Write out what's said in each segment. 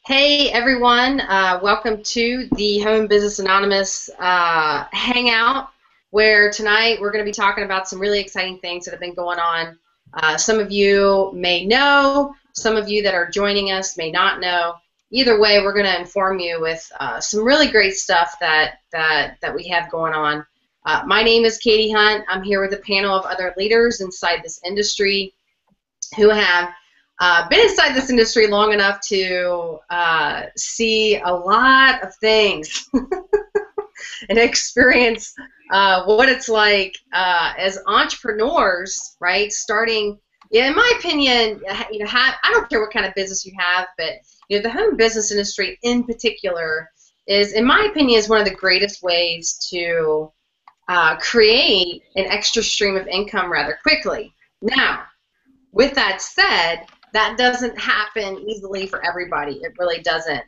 Hey everyone, welcome to the Home Business Anonymous Hangout, where tonight we're going to be talking about some really exciting things that have been going on. Some of you may know, some of you that are joining us may not know. Either way, we're going to inform you with some really great stuff that we have going on. My name is Katie Hunt. I'm here with a panel of other leaders inside this industry who have been inside this industry long enough to see a lot of things and experience what it's like as entrepreneurs, right? Starting, yeah, in my opinion, I don't care what kind of business you have, but the home business industry in particular is, in my opinion, is one of the greatest ways to create an extra stream of income rather quickly. Now, with that said, that doesn't happen easily for everybody. It really doesn't.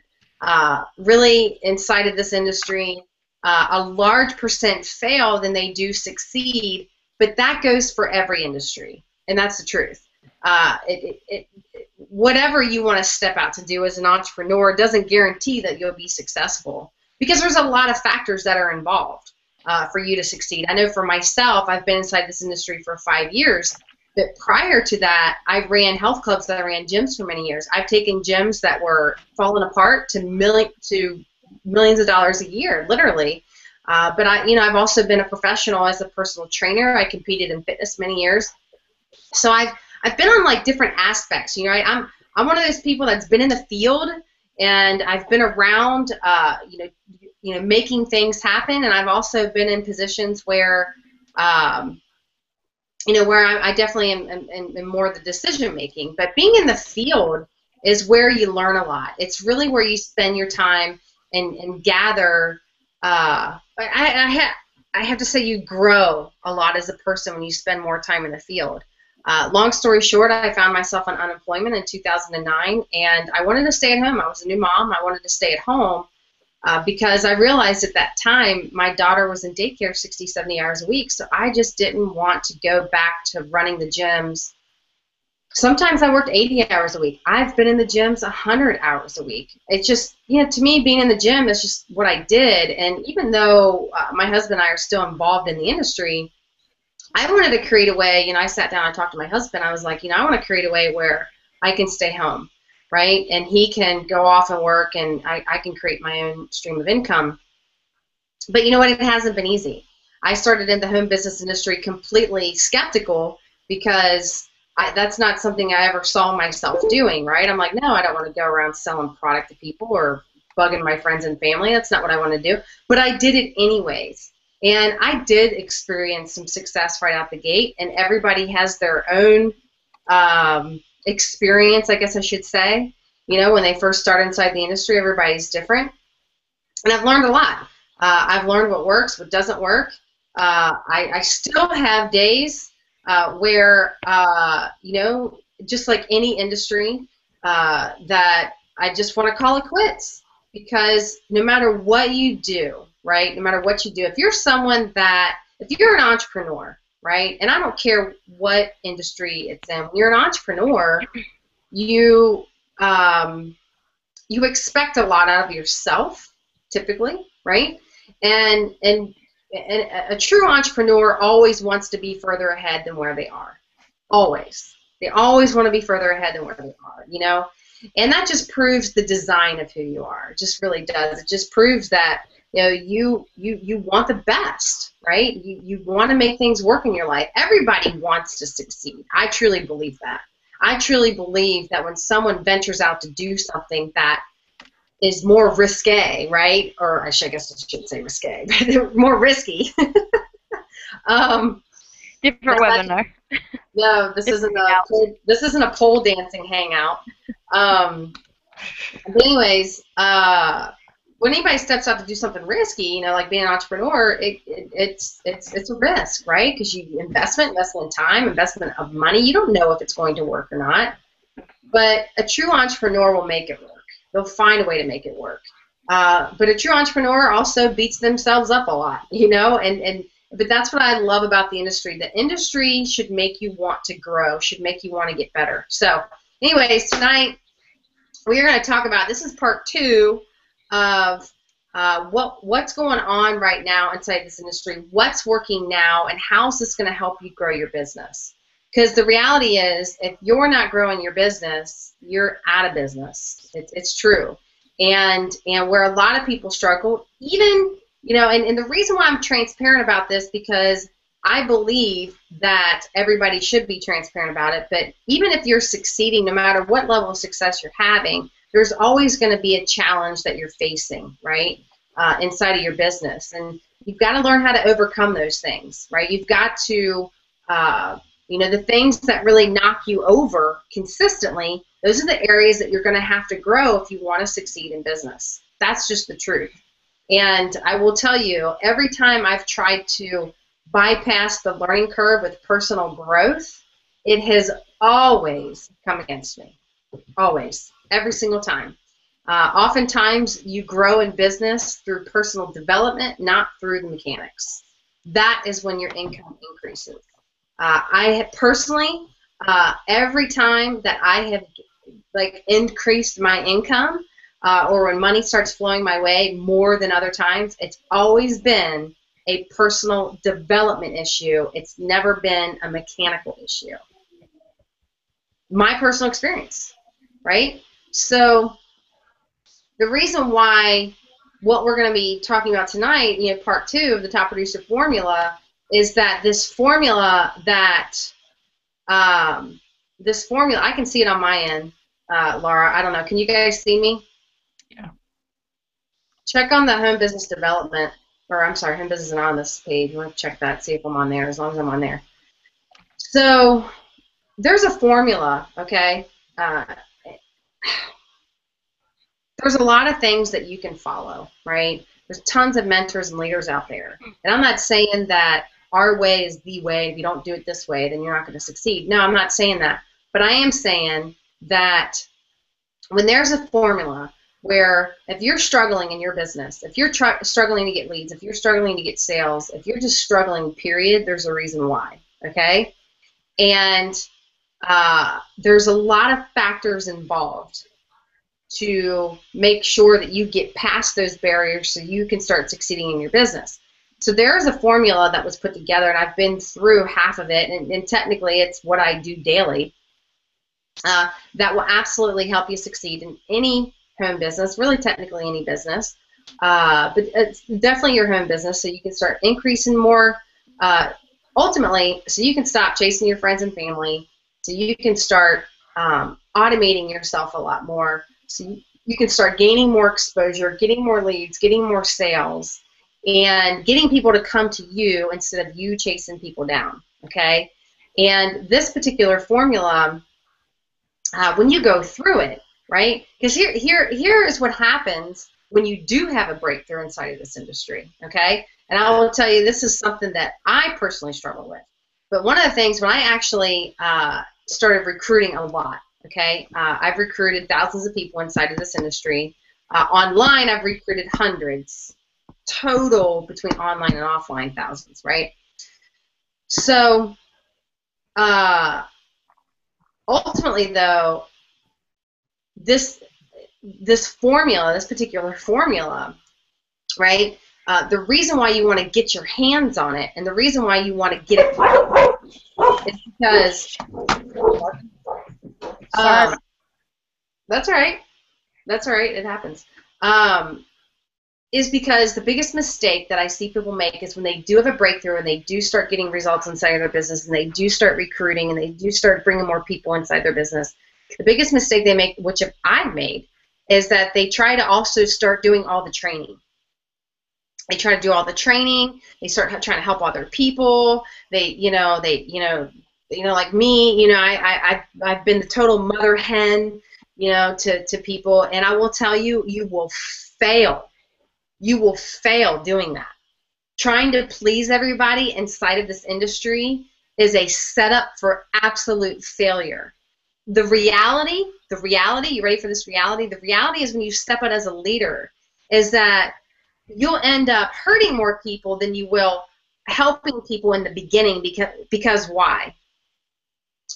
Really, inside of this industry, a large percent fail than they do succeed, but that goes for every industry, and that's the truth. Whatever you want to step out to do as an entrepreneur doesn't guarantee that you'll be successful, because there's a lot of factors that are involved for you to succeed. I know for myself, I've been inside this industry for 5 years. But prior to that, I ran health clubs, that I ran gyms for many years. I've taken gyms that were falling apart to millions of dollars a year, literally. But I've also been a professional as a personal trainer. I competed in fitness many years. So I've been on like different aspects. I'm one of those people that's been in the field, and I've been around, making things happen. And I've also been in positions where where I definitely am more the decision making. But being in the field is where you learn a lot. It's really where you spend your time and gather. I have to say, you grow a lot as a person when you spend more time in the field. Long story short, I found myself on unemployment in 2009, and I wanted to stay at home. I was a new mom. I wanted to stay at home. Because I realized at that time my daughter was in daycare 60, 70 hours a week, so I just didn't want to go back to running the gyms. Sometimes I worked 80 hours a week. I've been in the gyms 100 hours a week. It's just, to me, being in the gym, that's just what I did. And even though my husband and I are still involved in the industry, I wanted to create a way, I sat down and talked to my husband. I was like, I want to create a way where I can stay home. Right? And he can go off and work, and I can create my own stream of income. But you know what? It hasn't been easy. I started in the home business industry completely skeptical, because that's not something I ever saw myself doing, right? I'm like, no, I don't want to go around selling product to people or bugging my friends and family. That's not what I want to do. But I did it anyways. And I did experience some success right out the gate, and everybody has their own experience, I guess I should say. When they first start inside the industry, everybody's different. And I've learned a lot. I've learned what works, what doesn't work. I still have days where, just like any industry, that I just want to call it quits. Because no matter what you do, right, no matter what you do, if you're an entrepreneur, right? And I don't care what industry it's in. When you're an entrepreneur, you expect a lot out of yourself, typically, right? And a true entrepreneur always wants to be further ahead than where they are. Always. They always want to be further ahead than where they are, And that just proves the design of who you are. It just really does. It just proves that you want the best, right? You want to make things work in your life. Everybody wants to succeed. I truly believe that. I truly believe that when someone ventures out to do something that is more risque, right? Or I guess I shouldn't say risque, but more risky. Different webinar. No, this isn't a pole dancing hangout. But anyways, when anybody steps out to do something risky, like being an entrepreneur, it's a risk, right? Because investment in time, investment of money. You don't know if it's going to work or not. But a true entrepreneur will make it work. They'll find a way to make it work. But a true entrepreneur also beats themselves up a lot, But that's what I love about the industry. The industry should make you want to grow, should make you want to get better. So, anyways, tonight we are going to talk about, this is part 2 of what's going on right now inside this industry, what's working now, and how's this going to help you grow your business. Because the reality is, if you're not growing your business, you're out of business. It's true. And where a lot of people struggle, even, and the reason why I'm transparent about this, because I believe that everybody should be transparent about it, but even if you're succeeding, no matter what level of success you're having, there's always going to be a challenge that you're facing, right, inside of your business. And you've got to learn how to overcome those things, right? You've got to, the things that really knock you over consistently, those are the areas that you're going to have to grow if you want to succeed in business. That's just the truth. And I will tell you, every time I've tried to bypass the learning curve with personal growth, it has always come against me. Always. Every single time. Oftentimes, you grow in business through personal development, not through the mechanics. That is when your income increases. I have personally, every time that I have increased my income, or when money starts flowing my way more than other times, it's always been a personal development issue. It's never been a mechanical issue. My personal experience, right? So the reason why what we're going to be talking about tonight, part 2 of the Top Producer Formula, is that this formula I can see it on my end, Laura. I don't know. Can you guys see me? Yeah. Check on the home business development, or I'm sorry, home business anonymous page. You want to check that, see if I'm on there, as long as I'm on there. So there's a formula, okay? There's a lot of things that you can follow, right? There's tons of mentors and leaders out there. And I'm not saying that our way is the way. If you don't do it this way, then you're not going to succeed. No, I'm not saying that. But I am saying that when there's a formula where if you're struggling in your business, if you're struggling to get leads, if you're struggling to get sales, if you're just struggling, period, there's a reason why, okay? And there's a lot of factors involved to make sure that you get past those barriers so you can start succeeding in your business. So there's a formula that was put together, and I've been through half of it, and technically it's what I do daily, that will absolutely help you succeed in any home business, really technically any business, but it's definitely your home business, so you can start increasing more, ultimately, so you can stop chasing your friends and family, so you can start automating yourself a lot more, so you can start gaining more exposure, getting more leads, getting more sales, and getting people to come to you instead of you chasing people down, okay? And this particular formula, when you go through it, right? Because here is what happens when you do have a breakthrough inside of this industry, okay? And I will tell you, this is something that I personally struggle with. But one of the things, when I actually started recruiting a lot, okay? I've recruited thousands of people inside of this industry. Online, I've recruited hundreds. Total between online and offline, thousands, right? So ultimately, though, this formula, this particular formula, right? The reason why you want to get your hands on it, and the reason why you want to get it right, is because that's all right. That's all right. It happens. Is because the biggest mistake that I see people make is when they do have a breakthrough and they do start getting results inside of their business and they do start recruiting and they do start bringing more people inside their business, the biggest mistake they make, which I've made, is that they try to also start doing all the training. They try to do all the training. They start trying to help other people. Like me, I've been the total mother hen, to people, and I will tell you, you will fail. You will fail doing that. Trying to please everybody inside of this industry is a setup for absolute failure. The reality, you ready for this reality? The reality is when you step out as a leader is that you'll end up hurting more people than you will helping people in the beginning because why?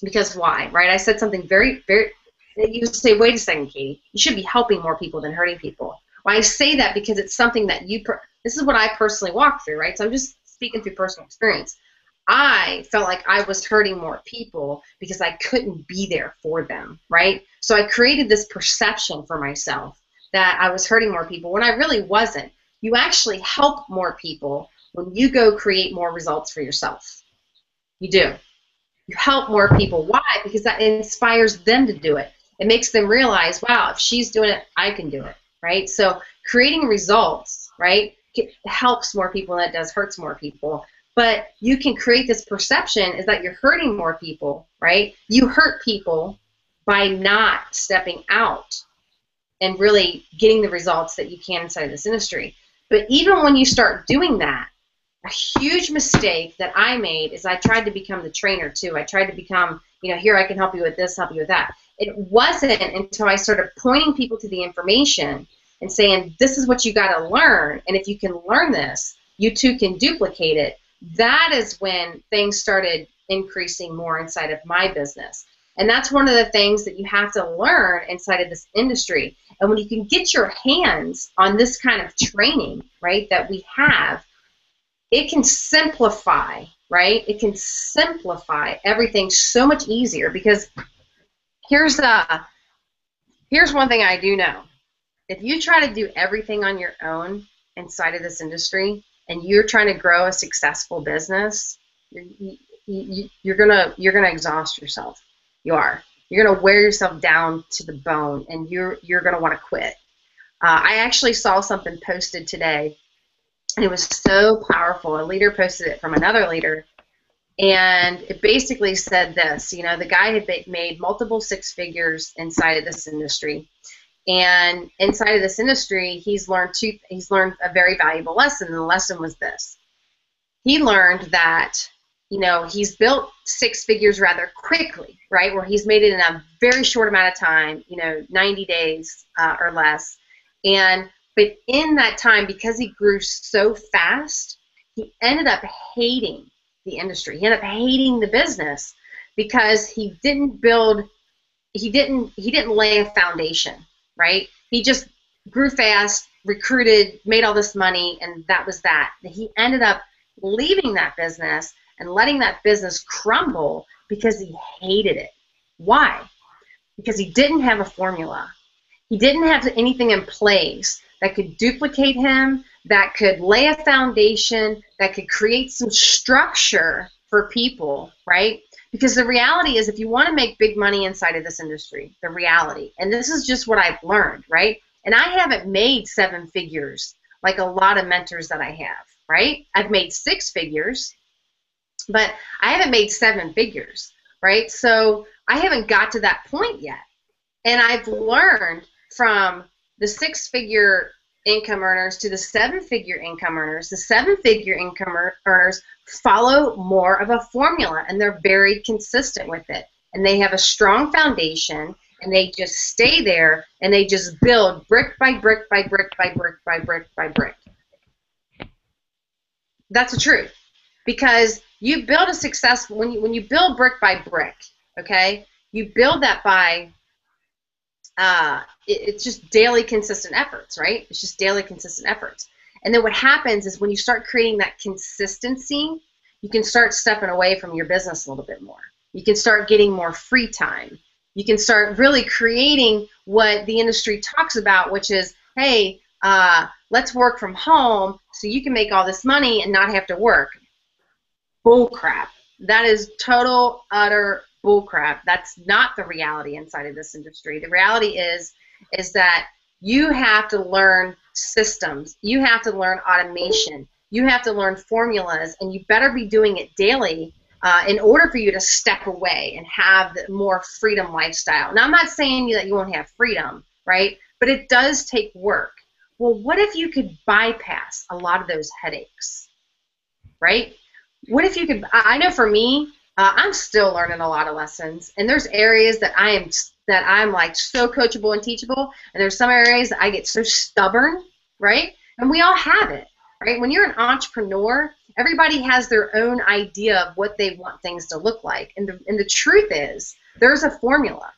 Because why, right? I said something very, very, You say, wait a second, Katie, you should be helping more people than hurting people. Well, I say that because it's something that this is what I personally walk through, right? So I'm just speaking through personal experience. I felt like I was hurting more people because I couldn't be there for them, right? So I created this perception for myself that I was hurting more people when I really wasn't. You actually help more people when you go create more results for yourself. You do. You help more people. Why? Because that inspires them to do it. It makes them realize, wow, if she's doing it, I can do it, right? So creating results, right, helps more people than it does hurts more people. But you can create this perception is that you're hurting more people, right? You hurt people by not stepping out and really getting the results that you can inside of this industry. But even when you start doing that, a huge mistake that I made is I tried to become the trainer too. I tried to become, here I can help you with this, help you with that. It wasn't until I started pointing people to the information and saying, this is what you got to learn, and if you can learn this, you too can duplicate it. That is when things started increasing more inside of my business. And that's one of the things that you have to learn inside of this industry. And when you can get your hands on this kind of training, right, that we have, it can simplify, right? It can simplify everything so much easier, because here's one thing I do know. If you try to do everything on your own inside of this industry and you're trying to grow a successful business, you're gonna exhaust yourself. You are. You're gonna wear yourself down to the bone, and you're gonna want to quit. I actually saw something posted today, and it was so powerful. A leader posted it from another leader, and it basically said this. The guy had made multiple six figures inside of this industry, and inside of this industry, he's learned a very valuable lesson. And the lesson was this: he learned that he's built six figures rather quickly, right? Where he's made it in a very short amount of time, 90 days or less, but in that time, because he grew so fast, he ended up hating the industry. He ended up hating the business because he didn't lay a foundation, right? He just grew fast, recruited, made all this money, and that was that. He ended up leaving that business and letting that business crumble because he hated it. Why? Because he didn't have a formula. He didn't have anything in place that could duplicate him, that could lay a foundation, that could create some structure for people, right? Because the reality is, if you want to make big money inside of this industry, the reality, and this is just what I've learned, right? And I haven't made seven figures like a lot of mentors that I have, right? I've made six figures, but I haven't made seven figures, right? So I haven't got to that point yet. And I've learned from the six-figure income earners to the seven-figure income earners. The seven-figure income earners follow more of a formula, and they're very consistent with it. And they have a strong foundation, and they just stay there, and they just build brick by brick by brick by brick by brick by brick. That's the truth. Because you build a successful, when you build brick by brick, okay, you build that by it's just daily consistent efforts, right? It's just daily consistent efforts. And then what happens is when you start creating that consistency, you can start stepping away from your business a little bit more. You can start getting more free time. You can start really creating what the industry talks about, which is, hey, let's work from home so you can make all this money and not have to work. Bull crap. That is total, utter bullcrap. That's not the reality inside of this industry. The reality is that you have to learn systems. You have to learn automation. You have to learn formulas, and you better be doing it daily in order for you to step away and have the more freedom lifestyle. Now, I'm not saying that you won't have freedom, right? But it does take work. Well, what if you could bypass a lot of those headaches, right? What if you could, I know for me, I'm still learning a lot of lessons, and there's areas that I'm like so coachable and teachable, and there's some areas that I get so stubborn, right? And we all have it, right? When you're an entrepreneur, everybody has their own idea of what they want things to look like, and the truth is, there's a formula.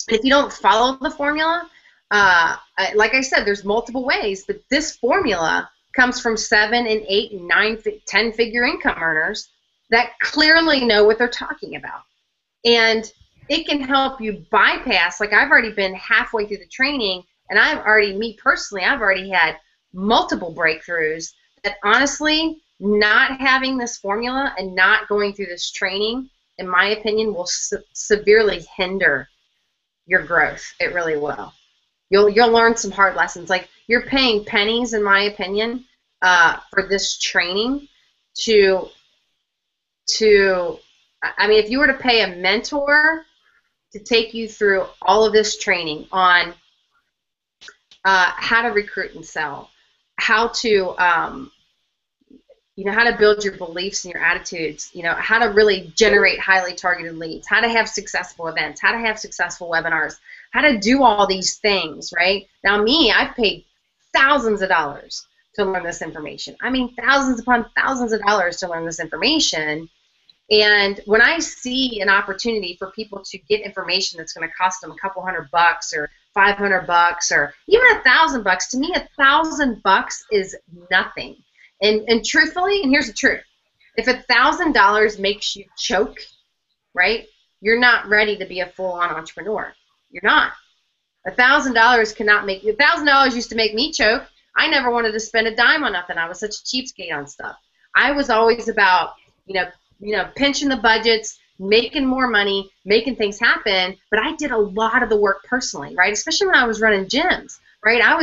If you don't follow the formula, like I said, there's multiple ways, but this formula comes from 7 and 8 and 9, 10-figure income earners that clearly know what they're talking about. And it can help you bypass, like I've already been halfway through the training, and me personally, I've already had multiple breakthroughs that honestly, not having this formula and not going through this training, in my opinion, will severely hinder your growth. It really will. You'll learn some hard lessons. Like, you're paying pennies, in my opinion, for this training I mean, if you were to pay a mentor to take you through all of this training on how to recruit and sell, how to how to build your beliefs and your attitudes, how to really generate highly targeted leads, how to have successful events, how to have successful webinars, how to do all these things, right? Now, I've paid thousands of dollars to learn this information. I mean, thousands upon thousands of dollars to learn this information. And when I see an opportunity for people to get information that's going to cost them a couple $100 or $500 or even $1,000, to me, $1,000 is nothing. And truthfully, and here's the truth, if $1,000 makes you choke, right, you're not ready to be a full-on entrepreneur. You're not. $1,000 cannot make you. $1,000 used to make me choke. I never wanted to spend a dime on nothing. I was such a cheapskate on stuff. I was always about, pinching the budgets, making more money, making things happen. But I did a lot of the work personally, right? Especially when I was running gyms, right? I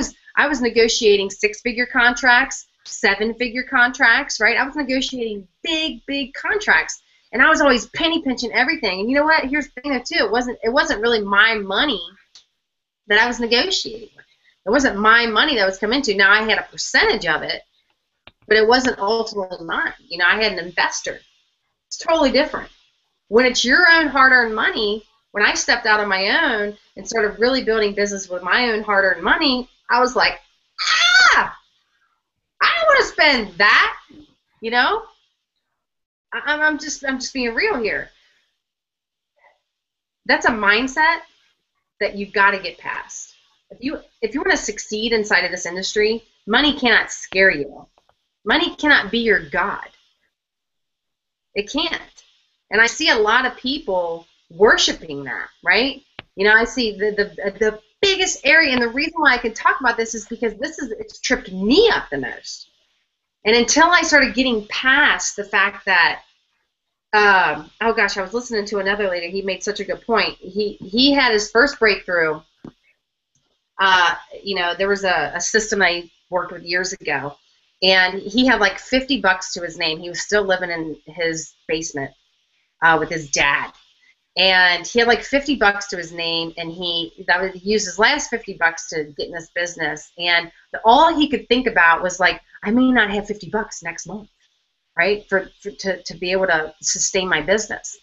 was negotiating 6-figure contracts, 7-figure contracts, right? I was negotiating big contracts, and I was always penny pinching everything. And you know what? Here's the thing though too. It wasn't really my money that I was negotiating with. It wasn't my money that was coming into. Now, I had a percentage of it, but it wasn't ultimately mine. I had an investor. It's totally different. When it's your own hard-earned money, when I stepped out on my own and started really building business with my own hard-earned money, I was like, I don't want to spend that. I'm just being real here. That's a mindset that you've got to get past. If you want to succeed inside of this industry, money cannot scare you. Money cannot be your God. It can't. And I see a lot of people worshiping that, right? I see the biggest area, and the reason why I can talk about this is because it's tripped me up the most. And until I started getting past the fact that, oh gosh, I was listening to another lady. He made such a good point. He had his first breakthrough. There was a system I worked with years ago, and he had like $50 to his name. He was still living in his basement with his dad, and he had like $50 to his name, and he used his last $50 to get in this business, and all he could think about was like, I may not have $50 next month, right, to be able to sustain my business.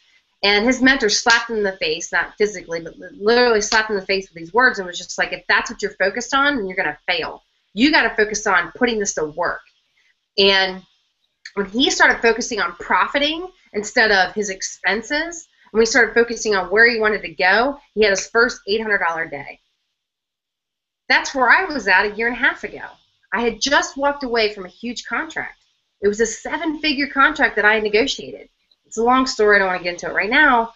And his mentor slapped him in the face, not physically, but literally slapped him in the face with these words, and was just like, if that's what you're focused on, then you're going to fail. You got to focus on putting this to work. And when he started focusing on profiting instead of his expenses, when we started focusing on where he wanted to go, he had his first $800 day. That's where I was at a year and a half ago. I had just walked away from a huge contract. It was a 7-figure contract that I had negotiated. It's a long story. I don't want to get into it right now.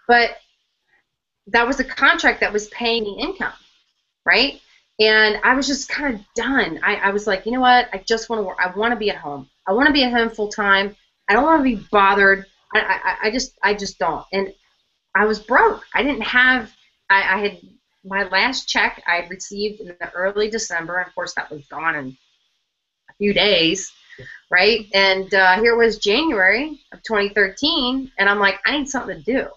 But that was a contract that was paying me income, right? And I was just kind of done. I was like, you know what? I just want to work. I want to be at home. I want to be at home full time. I don't want to be bothered. I just don't. And I was broke. I didn't have. I had my last check I had received in the early December. Of course, that was gone in a few days, right? And here was January of 2013, and I'm like, I need something to do.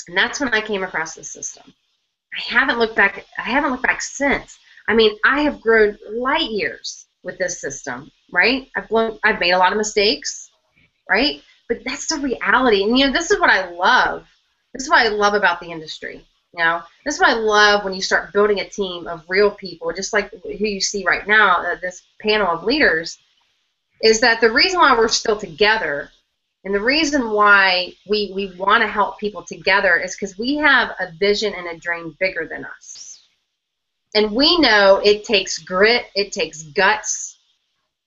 And that's when I came across this system. I haven't looked back since. I mean, I have grown light years with this system, right? I've made a lot of mistakes, right? But that's the reality. And this is what I love. This is what I love about the industry. This is what I love when you start building a team of real people, just like who you see right now, this panel of leaders, is that the reason why we're still together And the reason why we want to help people together is because we have a vision and a dream bigger than us. And we know it takes grit, it takes guts,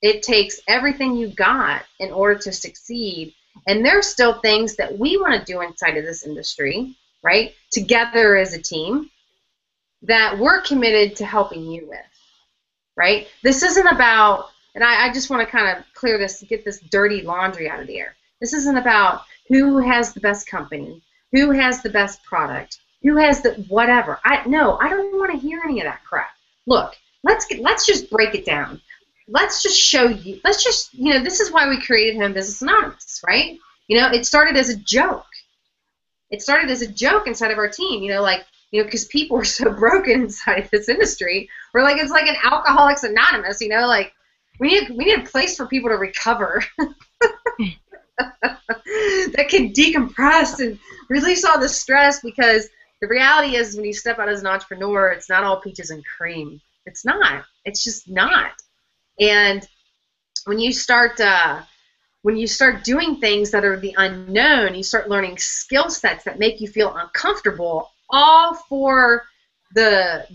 it takes everything you got in order to succeed. And there's still things that we want to do inside of this industry, right, together as a team, that we're committed to helping you with, right? This isn't about, and I just want to kind of clear this, get this dirty laundry out of the air. This isn't about who has the best company, who has the best product, who has the whatever. No, I don't want to hear any of that crap. Look, let's just break it down. Let's just show you. Let's just, this is why we created Home Business Anonymous, right? It started as a joke. It started as a joke inside of our team, because people are so broken inside of this industry. We're like, it's like an Alcoholics Anonymous, like we need a place for people to recover that can decompress and release all the stress, because the reality is when you step out as an entrepreneur, it's not all peaches and cream. It's not. It's just not. And when you start doing things that are the unknown, you start learning skill sets that make you feel uncomfortable, all for the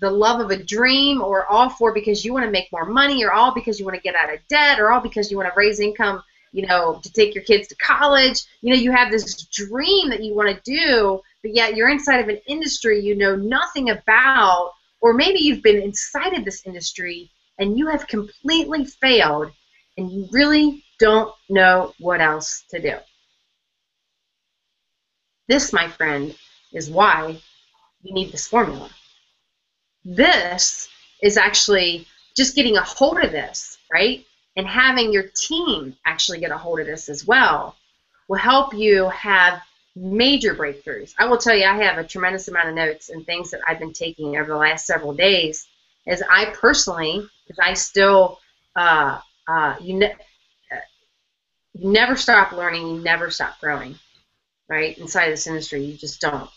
love of a dream, or all for because you want to make more money, or all because you want to get out of debt, or all because you want to raise income, to take your kids to college. You have this dream that you want to do, but yet you're inside of an industry you know nothing about, or maybe you've been inside of this industry and you have completely failed and you really don't know what else to do. This, my friend, is why you need this formula. This is actually just getting a hold of this, right? And having your team actually get a hold of this as well will help you have major breakthroughs. I will tell you, I have a tremendous amount of notes and things that I've been taking over the last several days, as I personally, because I still, you never stop learning, you never stop growing, right? Inside of this industry, you just don't.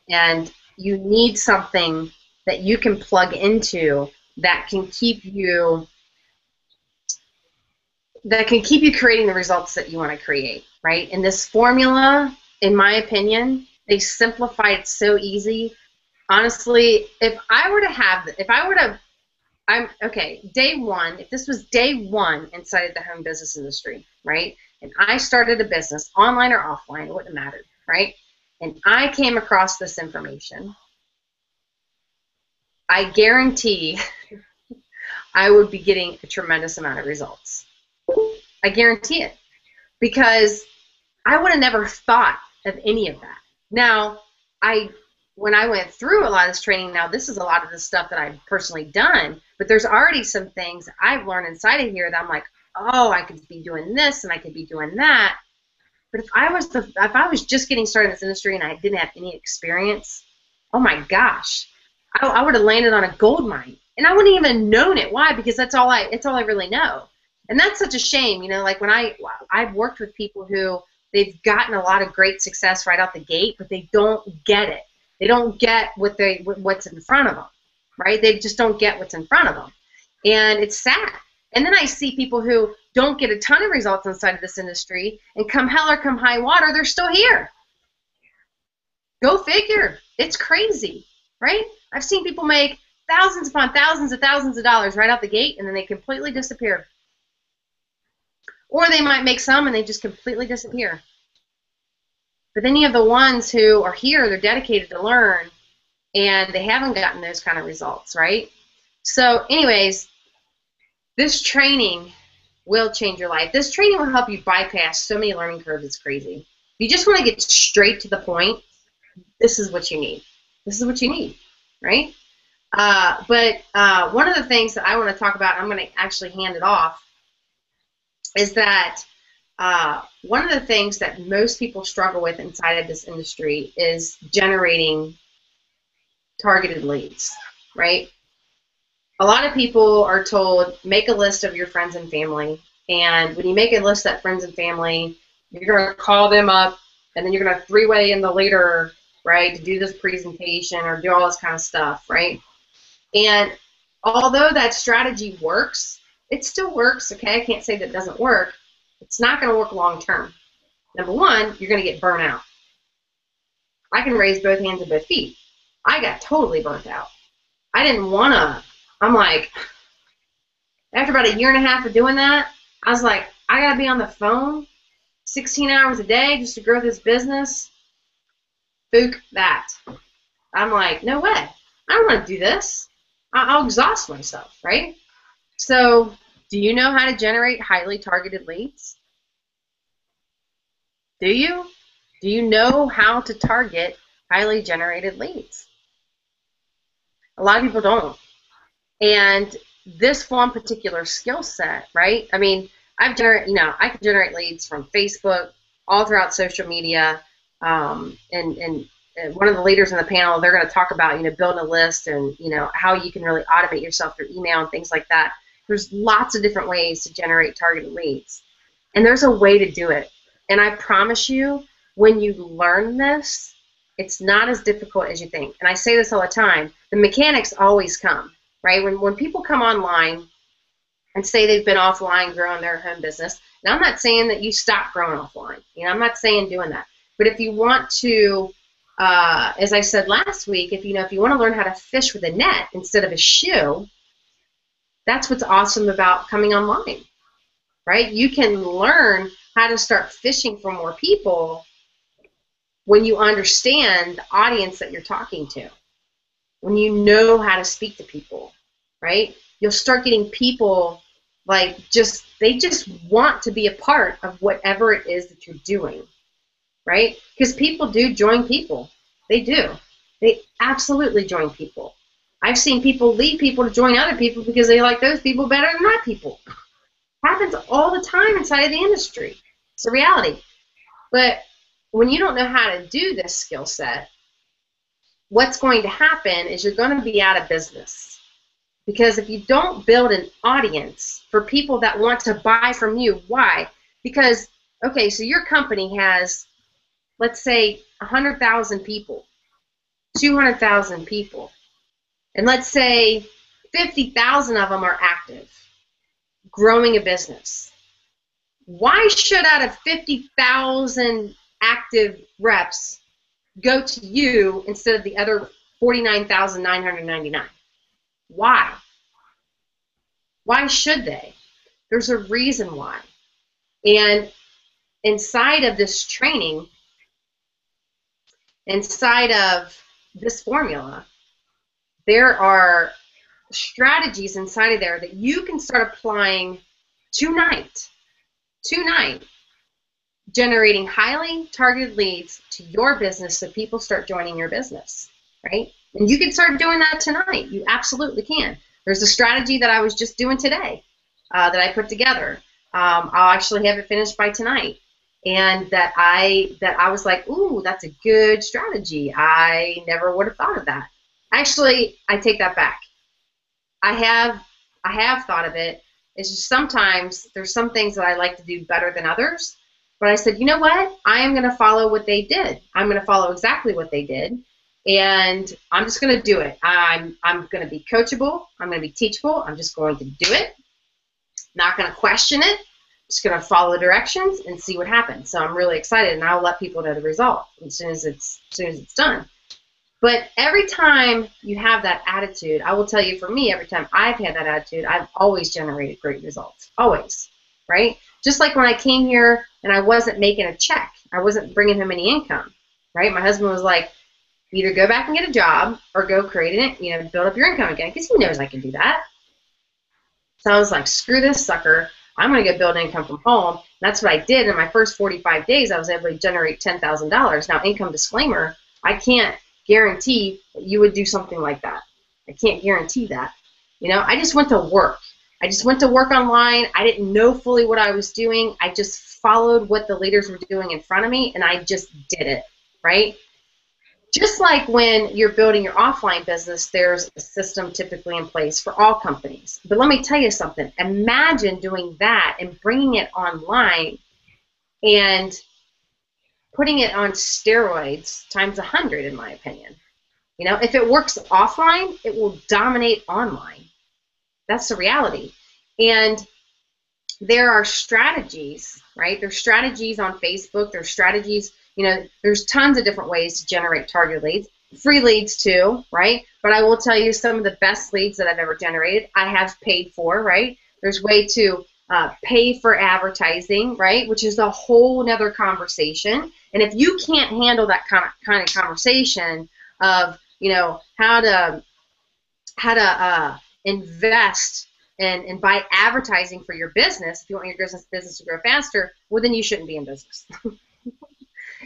And you need something that you can plug into that can keep you creating the results that you want to create, right? And this formula, in my opinion, they simplify it so easy. Honestly, day one, if this was day one inside of the home business industry, right, and I started a business, online or offline, it wouldn't have mattered, right, and I came across this information, I guarantee I would be getting a tremendous amount of results. I guarantee it, because I would have never thought of any of that. Now, when I went through a lot of this training, now this is a lot of the stuff that I've personally done, but there's already some things that I've learned inside of here that I'm like, oh, I could be doing this and I could be doing that. But if I was just getting started in this industry and I didn't have any experience, oh my gosh, I would have landed on a gold mine, and I wouldn't even known it. Why? Because that's all I really know. And that's such a shame, like when I've worked with people who they've gotten a lot of great success right out the gate, but they don't get it. They don't get what's in front of them, right? They just don't get what's in front of them, and it's sad. And then I see people who don't get a ton of results inside of this industry, and come hell or come high water, they're still here. Go figure. It's crazy, right? I've seen people make thousands upon thousands of dollars right out the gate, and then they completely disappear. Or they might make some and they just completely disappear. But then you have the ones who are here, they're dedicated to learn, and they haven't gotten those kind of results, right? So anyways, this training will change your life. This training will help you bypass so many learning curves, it's crazy. If you just want to get straight to the point, this is what you need. This is what you need, right? But one of the things that I want to talk about, I'm going to actually hand it off, is that one of the things that most people struggle with inside of this industry is generating targeted leads, right? A lot of people are told, make a list of your friends and family, and when you make a list of friends and family, you're going to call them up, and then you're going to three-way in the leader, right, to do this presentation or do all this kind of stuff, right? And although that strategy works, it still works, okay? I can't say that it doesn't work. It's not going to work long term. Number one, you're going to get burnt out. I can raise both hands and both feet. I got totally burnt out. I didn't want to. I'm like, after about a year and a half of doing that, I was like, I got to be on the phone 16 hours a day just to grow this business. Spook that. I'm like, no way. I don't want to do this. I'll exhaust myself, right? So, do you know how to generate highly targeted leads? Do you? Do you know how to target highly generated leads? A lot of people don't. And this one particular skill set, right? I mean, I can generate leads from Facebook, all throughout social media, and one of the leaders in the panel, they're going to talk about, building a list and, how you can really automate yourself through email and things like that. There's lots of different ways to generate targeted leads. And there's a way to do it. And I promise you, when you learn this, it's not as difficult as you think. And I say this all the time, the mechanics always come, right? When people come online and say they've been offline growing their home business, and I'm not saying that you stop growing offline. I'm not saying doing that. But if you want to, as I said last week, if you want to learn how to fish with a net instead of a shoe, that's what's awesome about coming online, right? You can learn how to start fishing for more people when you understand the audience that you're talking to, when you know how to speak to people, right? You'll start getting people they just want to be a part of whatever it is that you're doing, right? Because people do join people. They do. They absolutely join people. I've seen people leave people to join other people because they like those people better than my people. Happens all the time inside of the industry. It's a reality. But when you don't know how to do this skill set, what's going to happen is you're going to be out of business. Because if you don't build an audience for people that want to buy from you, why? Because, okay, so your company has, let's say, 100,000 people, 200,000 people, and let's say 50,000 of them are active, growing a business. Why should out of 50,000 active reps go to you instead of the other 49,999? Why? Why should they? There's a reason why. And inside of this training, inside of this formula, there are strategies inside of there that you can start applying tonight, generating highly targeted leads to your business so people start joining your business, right? And you can start doing that tonight. You absolutely can. There's a strategy that I was just doing today that I put together. I'll actually have it finished by tonight. And that I was like, ooh, that's a good strategy. I never would have thought of that. Actually, I take that back. I have thought of it. It's just sometimes there's some things that I like to do better than others. But I said, you know what? I am going to follow what they did. I'm going to follow exactly what they did. And I'm just going to do it. I'm going to be coachable. I'm going to be teachable. I'm just going to do it. Not going to question it. Just going to follow the directions and see what happens. So I'm really excited, and I'll let people know the result as soon as it's done. But every time you have that attitude, I will tell you, for me, every time I've had that attitude, I've always generated great results. Always, right? Just like when I came here and I wasn't making a check. I wasn't bringing him any income, right? My husband was like, either go back and get a job or go create it, build up your income again, because he knows I can do that. So I was like, screw this sucker. I'm going to go build income from home. And that's what I did. In my first 45 days, I was able to generate $10,000. Now, income disclaimer, I can't guarantee that you would do something like that. I can't guarantee that. I just went to work. I just went to work online. I didn't know fully what I was doing. I just followed what the leaders were doing in front of me, and I just did it, right? Just like when you're building your offline business, there's a system typically in place for all companies. But let me tell you something. Imagine doing that and bringing it online and putting it on steroids times 100, in my opinion. If it works offline, it will dominate online. That's the reality. And there are strategies, right? There's strategies on Facebook. There's strategies, there's tons of different ways to generate target leads. Free leads too, right? But I will tell you some of the best leads that I've ever generated, I have paid for, right? There's way to pay for advertising, right? Which is a whole nother conversation. And if you can't handle that kind of conversation of, how to invest and buy advertising for your business, if you want your business to grow faster, well, then you shouldn't be in business.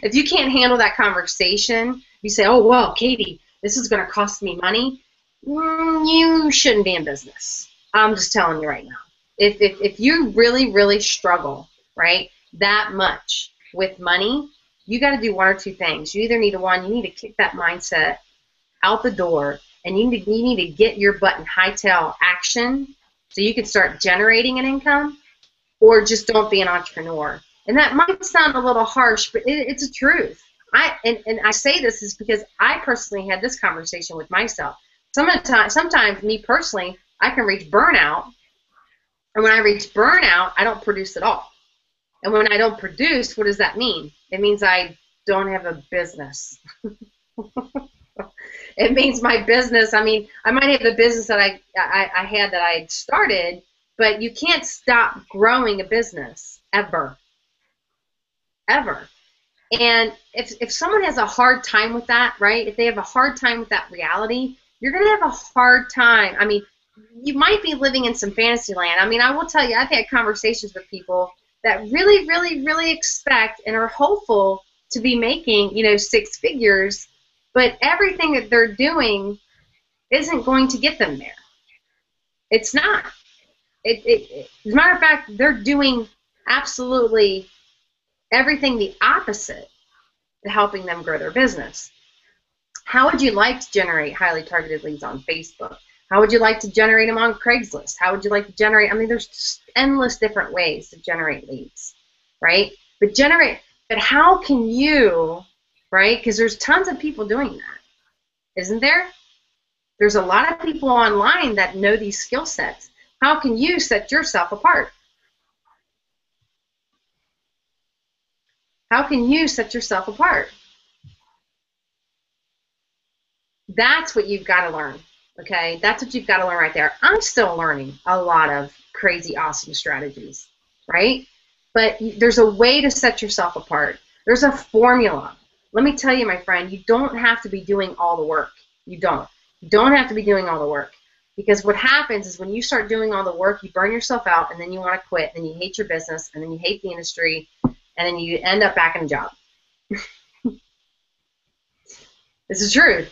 If you can't handle that conversation, you say, oh, well, Katie, this is going to cost me money. You shouldn't be in business. I'm just telling you right now. If you really, really struggle, right, that much with money, you got to do one or two things. You either need you need to kick that mindset out the door, and you need to get your butt in hightail action so you can start generating an income, or just don't be an entrepreneur. And that might sound a little harsh, but it's the truth. And I say this is because I personally had this conversation with myself. Sometimes me personally, I can reach burnout, and when I reach burnout, I don't produce at all. And when I don't produce, what does that mean? It means I don't have a business. It means my business, I might have the business that I had that I started, but you can't stop growing a business, ever. Ever. And if someone has a hard time with that, right, if they have a hard time with that reality, you're going to have a hard time. You might be living in some fantasy land. I will tell you, I've had conversations with people that really, really, really expect and are hopeful to be making, 6 figures, but everything that they're doing isn't going to get them there. It's not. As a matter of fact, they're doing absolutely everything the opposite to helping them grow their business. How would you like to generate highly targeted leads on Facebook? How would you like to generate them on Craigslist? How would you like to generate? There's endless different ways to generate leads, right? But how can you, right? Because there's tons of people doing that, isn't there? There's a lot of people online that know these skill sets. How can you set yourself apart? How can you set yourself apart? That's what you've got to learn, okay? That's what you've got to learn right there. I'm still learning a lot of crazy, awesome strategies, right? But there's a way to set yourself apart. There's a formula. Let me tell you, my friend, you don't have to be doing all the work. You don't. You don't have to be doing all the work. Because what happens is when you start doing all the work, you burn yourself out, and then you want to quit, and you hate your business, and then you hate the industry, and then you end up back in a job. This is true.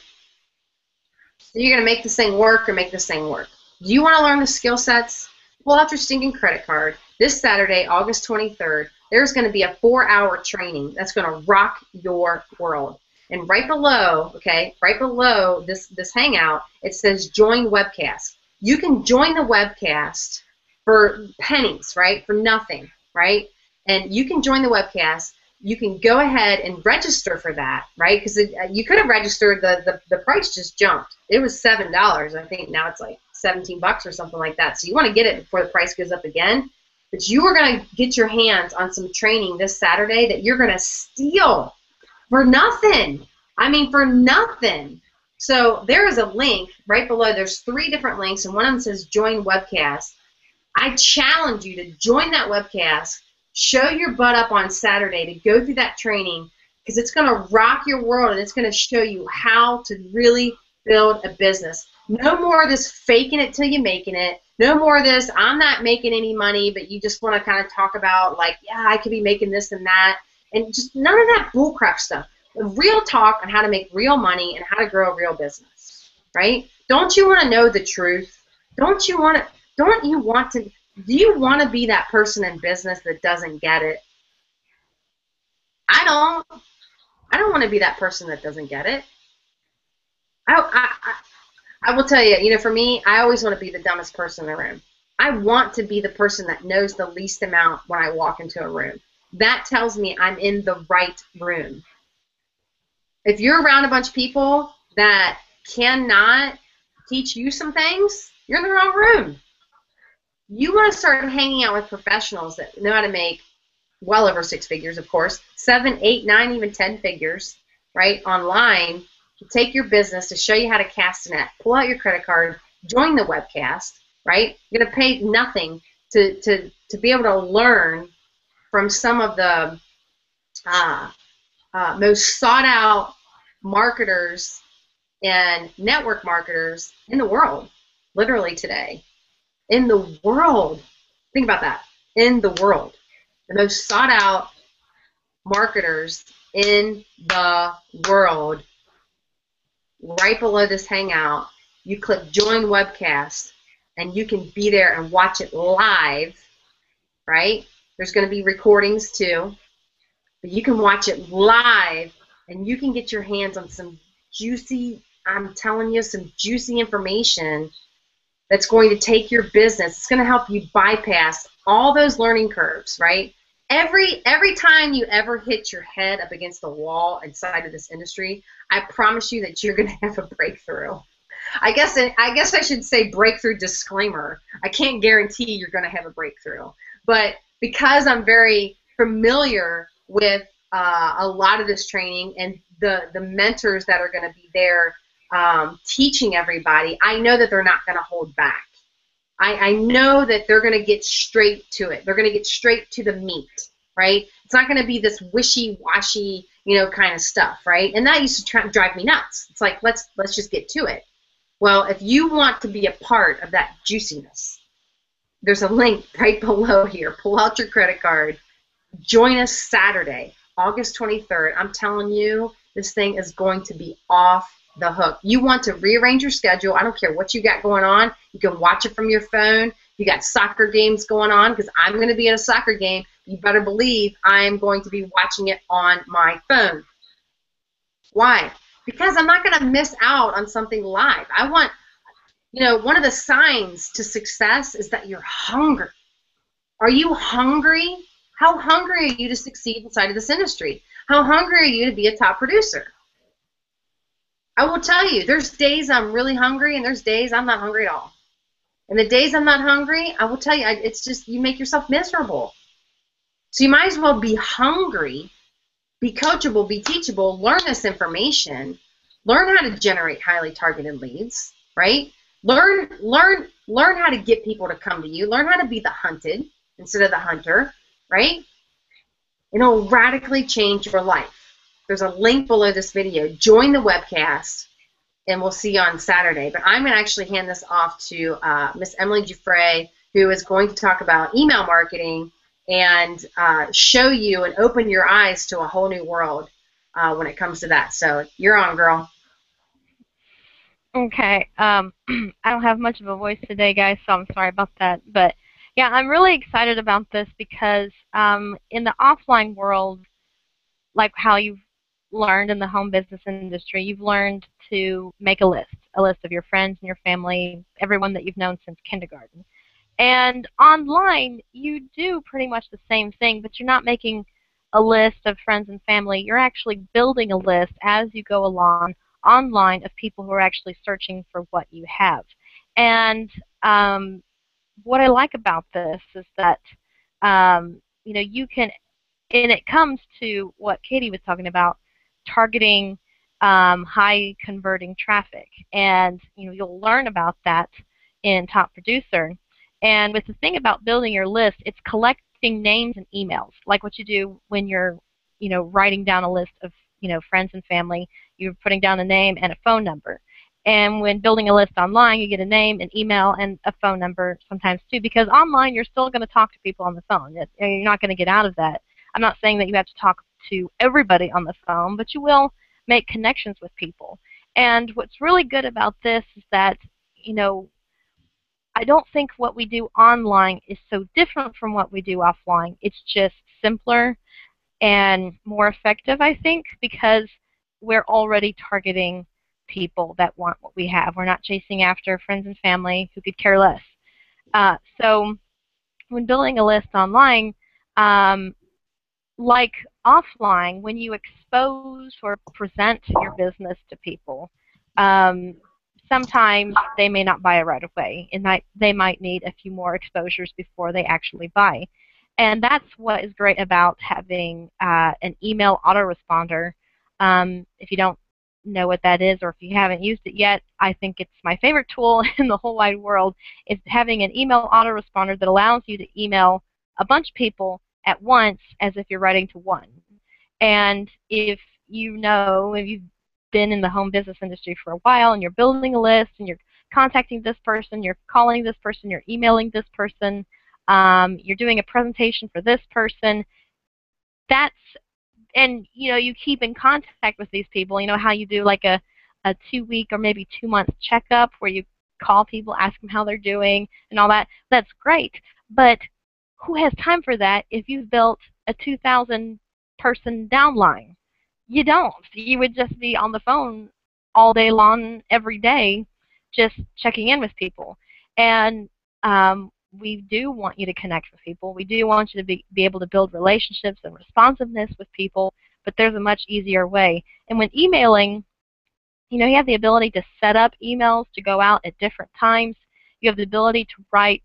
You're going to make this thing work or make this thing work. Do you want to learn the skill sets? Pull out your stinking credit card. This Saturday, August 23rd, there's going to be a 4-hour training that's going to rock your world. And right below, okay, right below this hangout, it says join webcast. You can join the webcast for pennies, right, for nothing, right? And you can join the webcast. You can go ahead and register for that, right? Because you could have registered, the price just jumped. It was $7. I think now it's like $17 or something like that. So you want to get it before the price goes up again. But you are going to get your hands on some training this Saturday that you're going to steal for nothing. For nothing. So there is a link right below. There's 3 different links, and one of them says join webcast. I challenge you to join that webcast. Show your butt up on Saturday to go through that training, because it's going to rock your world, and it's going to show you how to really build a business. No more of this faking it till you're making it. No more of this, I'm not making any money, but you just want to kind of talk about, like, yeah, I could be making this and that. And just none of that bullcrap stuff. Real talk on how to make real money and how to grow a real business, right? Don't you want to know the truth? Do you want to be that person in business that doesn't get it? I don't want to be that person that doesn't get it. I will tell you, for me, I always want to be the dumbest person in the room. I want to be the person that knows the least amount when I walk into a room. That tells me I'm in the right room. If you're around a bunch of people that cannot teach you some things, you're in the wrong room. You want to start hanging out with professionals that know how to make well over 6 figures, of course, 7, 8, 9, even 10 figures, right, online, to take your business, to show you how to cast a net, pull out your credit card, join the webcast, right? You're going to pay nothing to be able to learn from some of the most sought out marketers and network marketers in the world, literally today. In the world. Think about that. In the world. The most sought out marketers in the world. Right below this hangout, you click join webcast and you can be there and watch it live, right? There's going to be recordings too, but you can watch it live and you can get your hands on some juicy, I'm telling you, some juicy information that's going to take your business. It's going to help you bypass all those learning curves, right? Every time you ever hit your head up against the wall inside of this industry, I promise you that you're going to have a breakthrough. I guess I should say breakthrough disclaimer. I can't guarantee you're going to have a breakthrough, but because I'm very familiar with a lot of this training and the mentors that are going to be there teaching everybody, I know that they're not going to hold back. I know that they're going to get straight to it. They're going to get straight to the meat, right? It's not going to be this wishy-washy, kind of stuff, right? And that used to drive me nuts. It's like, let's just get to it. Well, if you want to be a part of that juiciness, there's a link right below here. Pull out your credit card. Join us Saturday, August 23rd. I'm telling you, this thing is going to be off the hook. You want to rearrange your schedule. I don't care what you got going on. You can watch it from your phone. You got soccer games going on, because I'm going to be at a soccer game. You better believe I am going to be watching it on my phone. Why? Because I'm not going to miss out on something live. I want, one of the signs to success is that you're hungry. Are you hungry? How hungry are you to succeed inside of this industry? How hungry are you to be a top producer? I will tell you, there's days I'm really hungry and there's days I'm not hungry at all. And the days I'm not hungry, I will tell you, it's just you make yourself miserable. So you might as well be hungry, be coachable, be teachable, learn this information, learn how to generate highly targeted leads, right? Learn how to get people to come to you. Learn how to be the hunted instead of the hunter, right? It'll radically change your life. There's a link below this video. Join the webcast, and we'll see you on Saturday. But I'm going to actually hand this off to Miss Emily Giuffre, who is going to talk about email marketing and show you and open your eyes to a whole new world when it comes to that. So you're on, girl. Okay. I don't have much of a voice today, guys, so I'm sorry about that. But, yeah, I'm really excited about this because in the offline world, like how you've learned in the home business industry, you've learned to make a list of your friends and your family, everyone that you've known since kindergarten. And online, you do pretty much the same thing, but you're not making a list of friends and family. You're actually building a list as you go along online of people who are actually searching for what you have. And what I like about this is that you can, and it comes to what Katie was talking about, targeting high converting traffic, and you'll learn about that in Top Producer. And with the thing about building your list, it's collecting names and emails, like what you do when you're writing down a list of friends and family. You're putting down a name and a phone number. And when building a list online, you get a name, an email, and a phone number sometimes too, because online you're still going to talk to people on the phone. You're not going to get out of that. I'm not saying that you have to talk to everybody on the phone, but you will make connections with people. And what's really good about this is that, I don't think what we do online is so different from what we do offline. It's just simpler and more effective, I think, because we're already targeting people that want what we have. We're not chasing after friends and family who could care less. So when building a list online, like offline, when you expose or present your business to people, sometimes they may not buy it right away. They might need a few more exposures before they actually buy. And that's what is great about having an email autoresponder. If you don't know what that is, or if you haven't used it yet, I think it's my favorite tool in the whole wide world, is having an email autoresponder that allows you to email a bunch of people at once as if you're writing to one. And if you've been in the home business industry for a while and you're building a list and you're contacting this person, you're calling this person, you're emailing this person, you're doing a presentation for this person, and you keep in contact with these people. You know how you do like a 2-week or maybe 2-month checkup where you call people, ask them how they're doing and all that. That's great. But who has time for that if you've built a 2,000 person downline? You don't. You would just be on the phone all day long, every day, just checking in with people. And we do want you to connect with people. We do want you to be able to build relationships and responsiveness with people, but there's a much easier way. And when emailing, you have the ability to set up emails to go out at different times. You have the ability to write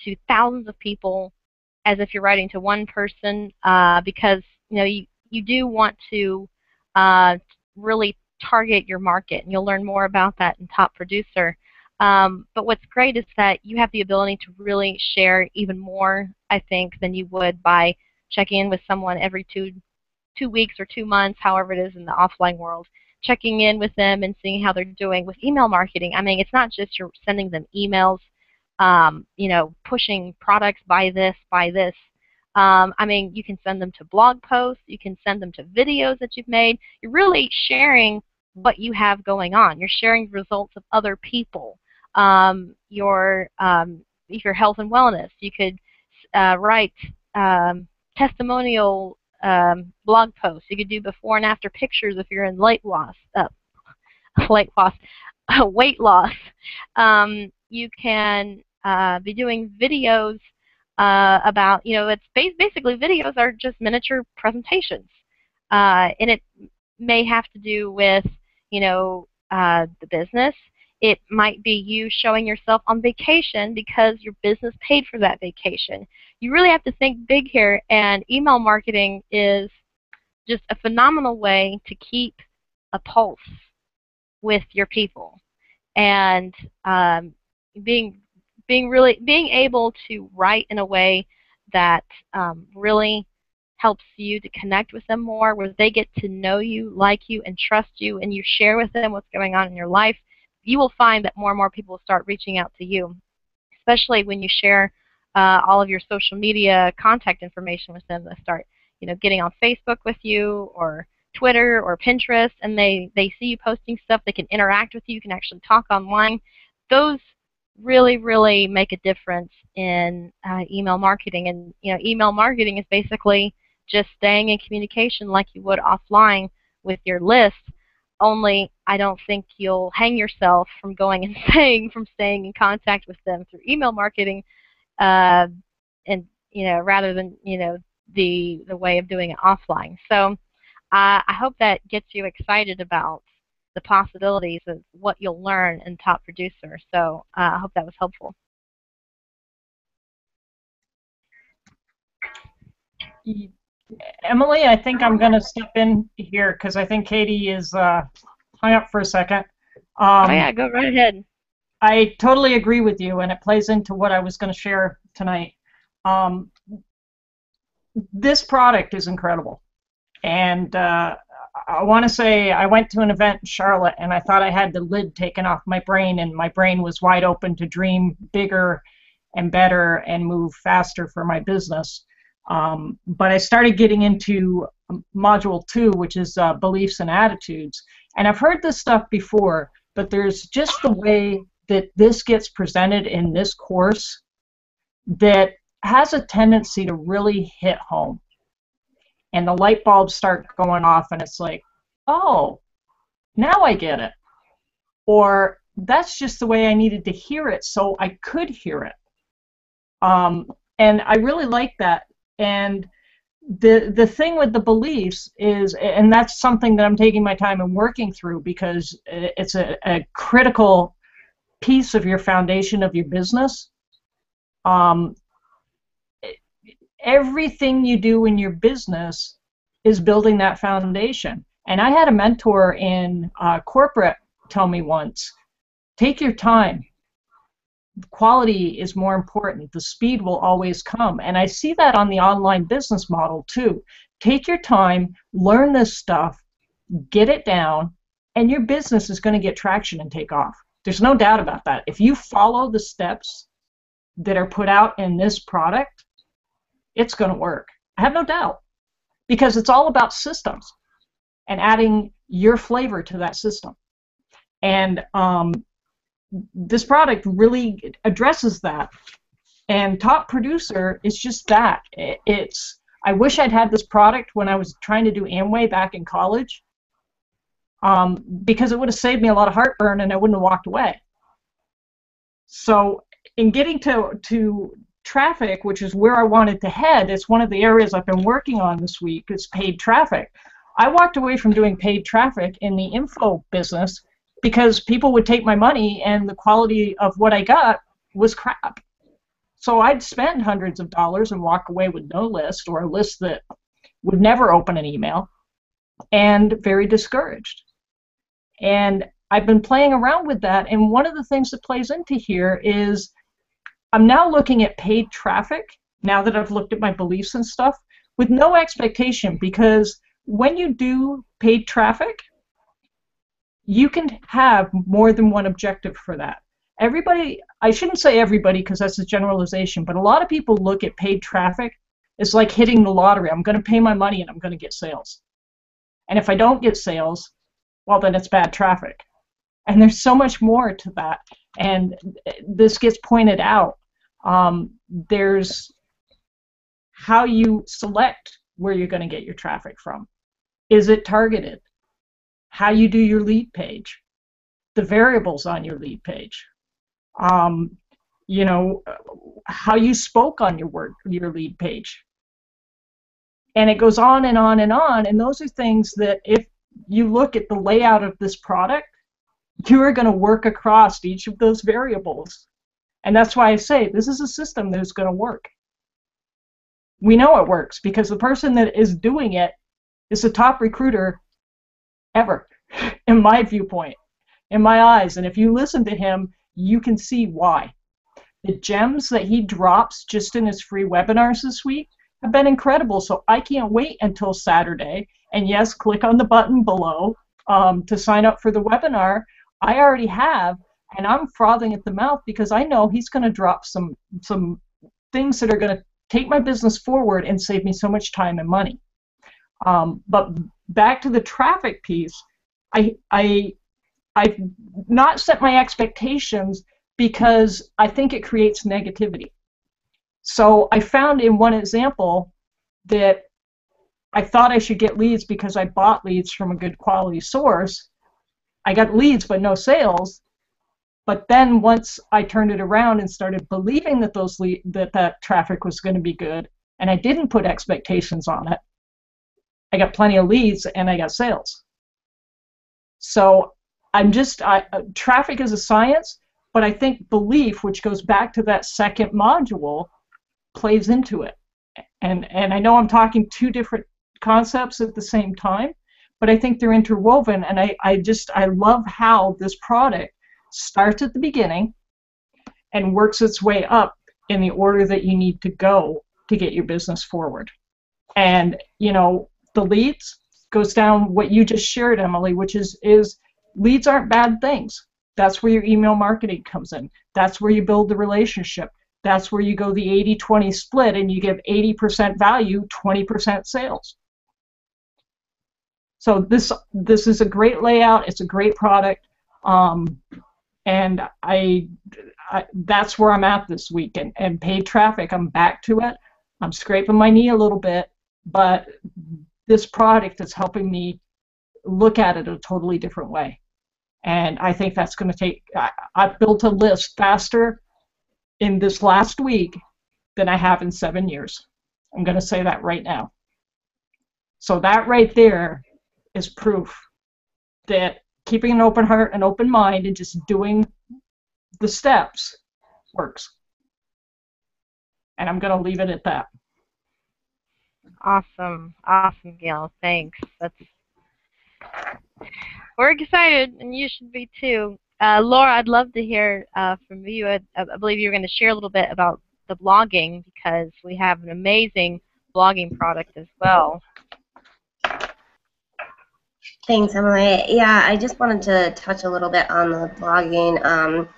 to thousands of people as if you're writing to one person, because you do want to really target your market, and you'll learn more about that in Top Producer. But what's great is that you have the ability to really share even more, I think, than you would by checking in with someone every two weeks or 2 months, however it is in the offline world. Checking in with them and seeing how they're doing. With email marketing, I mean, it's not just you're sending them emails, pushing products, buy this, buy this. I mean, you can send them to blog posts. You can send them to videos that you've made. You're really sharing what you have going on. You're sharing the results of other people. Your health and wellness. You could write testimonial blog posts. You could do before and after pictures if you're in weight loss. Weight loss. You can be doing videos about, it's basically videos are just miniature presentations, and it may have to do with, the business. It might be you showing yourself on vacation because your business paid for that vacation. You really have to think big here, and email marketing is just a phenomenal way to keep a pulse with your people, and being able to write in a way that really helps you to connect with them more, where they get to know you, like you, and trust you, and you share with them what's going on in your life. You will find that more and more people will start reaching out to you, especially when you share all of your social media contact information with them. They start, getting on Facebook with you, or Twitter, or Pinterest, and they see you posting stuff. They can interact with you. You can actually talk online. Those really, really make a difference in email marketing. And email marketing is basically just staying in communication like you would offline with your list. Only I don't think you'll hang yourself from going and from staying in contact with them through email marketing, and rather than the way of doing it offline. So I hope that gets you excited about the possibilities of what you'll learn in Top Producer. So I hope that was helpful. Emily, I think I'm going to step in here because I think Katie is hung up for a second. Oh yeah, go right ahead. I totally agree with you, and it plays into what I was going to share tonight. This product is incredible, and I want to say I went to an event in Charlotte, and I thought I had the lid taken off my brain, and my brain was wide open to dream bigger and better and move faster for my business. But I started getting into Module 2, which is beliefs and attitudes. And I've heard this stuff before, but there's just the way that this gets presented in this course that has a tendency to really hit home. And the light bulbs start going off, and it's like, oh, now I get it. Or that's just the way I needed to hear it so I could hear it. And I really like that. And the thing with the beliefs is, and that's something that I'm taking my time and working through, because it's a critical piece of your foundation of your business. And everything you do in your business is building that foundation. And I had a mentor in corporate tell me once, take your time. Quality is more important. The speed will always come. And I see that on the online business model too. Take your time, learn this stuff, get it down, and your business is going to get traction and take off. There's no doubt about that. If you follow the steps that are put out in this product, it's going to work. I have no doubt, because it's all about systems and adding your flavor to that system. And this product really addresses that. And Top Producer is just that. I wish I'd had this product when I was trying to do Amway back in college, because it would have saved me a lot of heartburn and I wouldn't have walked away. So in getting to traffic, which is where I wanted to head, it's one of the areas I've been working on this week, is paid traffic. I walked away from doing paid traffic in the info business because people would take my money and the quality of what I got was crap. So I'd spend hundreds of dollars and walk away with no list, or a list that would never open an email, and very discouraged. And I've been playing around with that, and one of the things that plays into here is I'm now looking at paid traffic, now that I've looked at my beliefs and stuff, with no expectation, because when you do paid traffic, you can have more than one objective for that. Everybody, I shouldn't say everybody because that's a generalization, but a lot of people look at paid traffic as like hitting the lottery. I'm going to pay my money and I'm going to get sales. And if I don't get sales, well, then it's bad traffic. And there's so much more to that. And this gets pointed out. There's how you select where you're going to get your traffic from. Is it targeted? How you do your lead page, the variables on your lead page, you know, how you spoke on your lead page. And it goes on and on and on. And those are things that if you look at the layout of this product, you are going to work across each of those variables. And that's why I say this is a system that is going to work. We know it works because the person that is doing it is the top recruiter ever, in my viewpoint, in my eyes. And if you listen to him, you can see why. The gems that he drops just in his free webinars this week have been incredible. So I can't wait until Saturday. And yes, click on the button below to sign up for the webinar. I already have, and I'm frothing at the mouth because I know he's going to drop some things that are going to take my business forward and save me so much time and money. But back to the traffic piece, I've not set my expectations because I think it creates negativity. So I found in one example that I thought I should get leads because I bought leads from a good quality source. I got leads but no sales. But then once I turned it around and started believing that that traffic was going to be good, and I didn't put expectations on it, I got plenty of leads and I got sales. So traffic is a science, but I think belief, which goes back to that second module, plays into it. And I know I'm talking two different concepts at the same time, but I think they're interwoven, and I love how this product starts at the beginning and works its way up in the order that you need to go to get your business forward. And, you know, the leads goes down what you just shared, Emily, which is leads aren't bad things. That's where your email marketing comes in. That's where you build the relationship. That's where you go the 80-20 split and you give 80% value, 20% sales. So this is a great layout. It's a great product. And that's where I'm at this week. And paid traffic, I'm back to it. I'm scraping my knee a little bit, but this product is helping me look at it a totally different way. And I think that's going to take, I've built a list faster in this last week than I have in 7 years. I'm going to say that right now. So that right there is proof that keeping an open heart and open mind and just doing the steps works. And I'm going to leave it at that. Awesome, awesome, Gail. Thanks. We're excited, and you should be too. Laura, I'd love to hear from you. I believe you're going to share a little bit about the blogging because we have an amazing blogging product as well. Thanks, Emily. Yeah, I just wanted to touch a little bit on the blogging.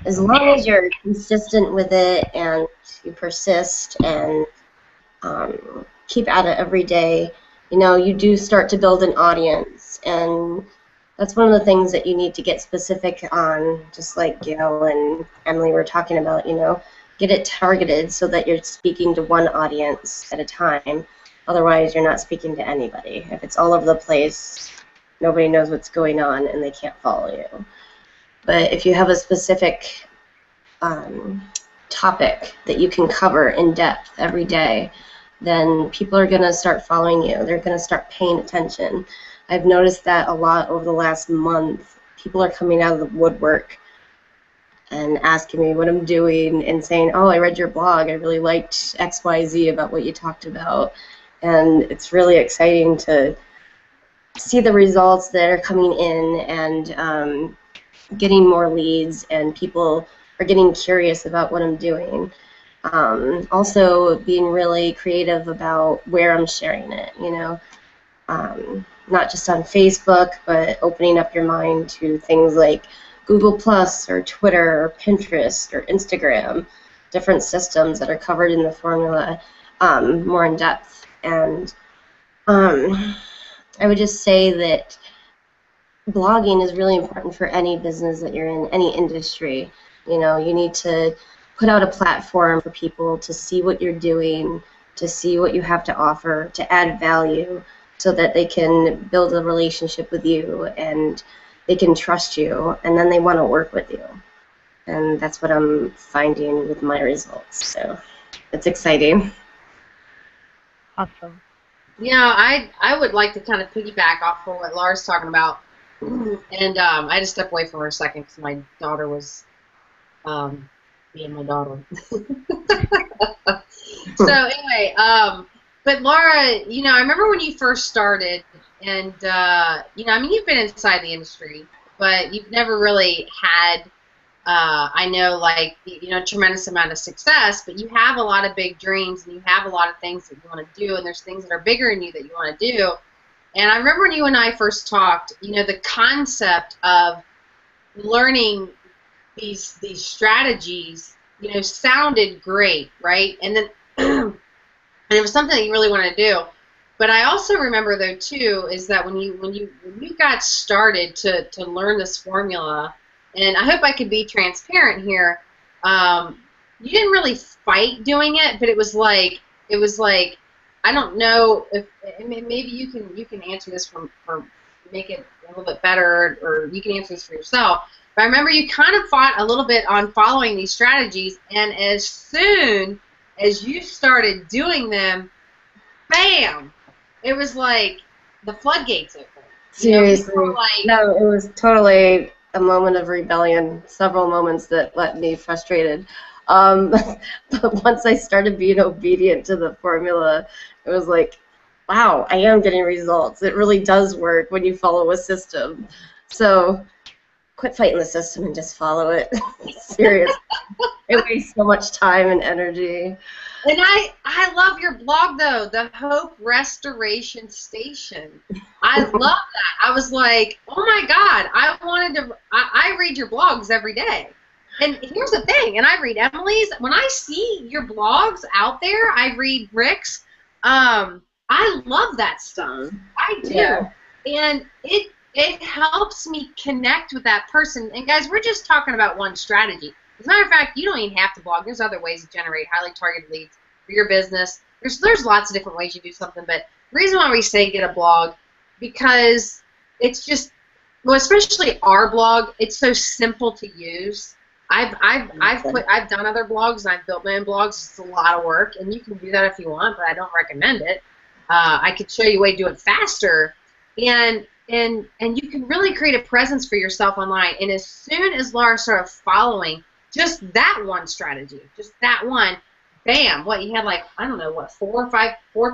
As long as you're consistent with it and you persist and keep at it every day, you know, you do start to build an audience, and that's one of the things that you need to get specific on, just like Gail and Emily were talking about, you know, get it targeted so that you're speaking to one audience at a time. Otherwise, you're not speaking to anybody. If it's all over the place, nobody knows what's going on and they can't follow you. But if you have a specific topic that you can cover in depth every day, then people are going to start following you. They're going to start paying attention. I've noticed that a lot over the last month. People are coming out of the woodwork and asking me what I'm doing and saying, oh, I read your blog. I really liked XYZ about what you talked about. And it's really exciting to see the results that are coming in and getting more leads, and people are getting curious about what I'm doing. Also being really creative about where I'm sharing it, you know, not just on Facebook, but opening up your mind to things like Google Plus or Twitter or Pinterest or Instagram, different systems that are covered in the formula more in depth. And I would just say that blogging is really important for any business that you're in, any industry. You know, you need to put out a platform for people to see what you're doing, to see what you have to offer, to add value so that they can build a relationship with you and they can trust you, and then they want to work with you. And that's what I'm finding with my results. So it's exciting. Awesome. You know, I would like to kind of piggyback off of what Laura's talking about. And I had to step away from her a second because my daughter was being my daughter. So anyway, but Laura, you know, I remember when you first started, and you know, I mean, you've been inside the industry, but you've never really had, I know, like, you know, a tremendous amount of success, but you have a lot of big dreams, and you have a lot of things that you want to do, and there's things that are bigger in you that you want to do. And I remember when you and I first talked, you know, the concept of learning these strategies, you know, sounded great, right? And then and it was something that you really wanted to do. But I also remember, though, too, is that when you got started to learn this formula, and I hope I could be transparent here, you didn't really fight doing it, but it was like I don't know if, I mean, maybe you can answer this for make it a little bit better, or you can answer this for yourself. But I remember you kind of fought a little bit on following these strategies, and as soon as you started doing them, bam! It was like the floodgates opened. Seriously. You know, like, No, it was totally a moment of rebellion, several moments that left me frustrated. But once I started being obedient to the formula, it was like, wow, I am getting results. It really does work when you follow a system. So quit fighting the system and just follow it. Seriously. It wastes so much time and energy. And I love your blog, though, the Hope Restoration Station. I love that. I was like, oh my God, I read your blogs every day. And here's the thing, and I read Emily's. When I see your blogs out there, I read Rick's. I love that stuff. I do. Yeah. And it helps me connect with that person. And guys, we're just talking about one strategy. As a matter of fact, you don't even have to blog. There's other ways to generate highly targeted leads for your business. There's lots of different ways you do something, but the reason why we say get a blog, because it's just, well, especially our blog, it's so simple to use. I've done other blogs, and I've built my own blogs. It's a lot of work, and you can do that if you want, but I don't recommend it. I could show you a way to do it faster, and you can really create a presence for yourself online. And as soon as Laura started following just that one strategy, just that one, bam, what, you had like, I don't know, what, 4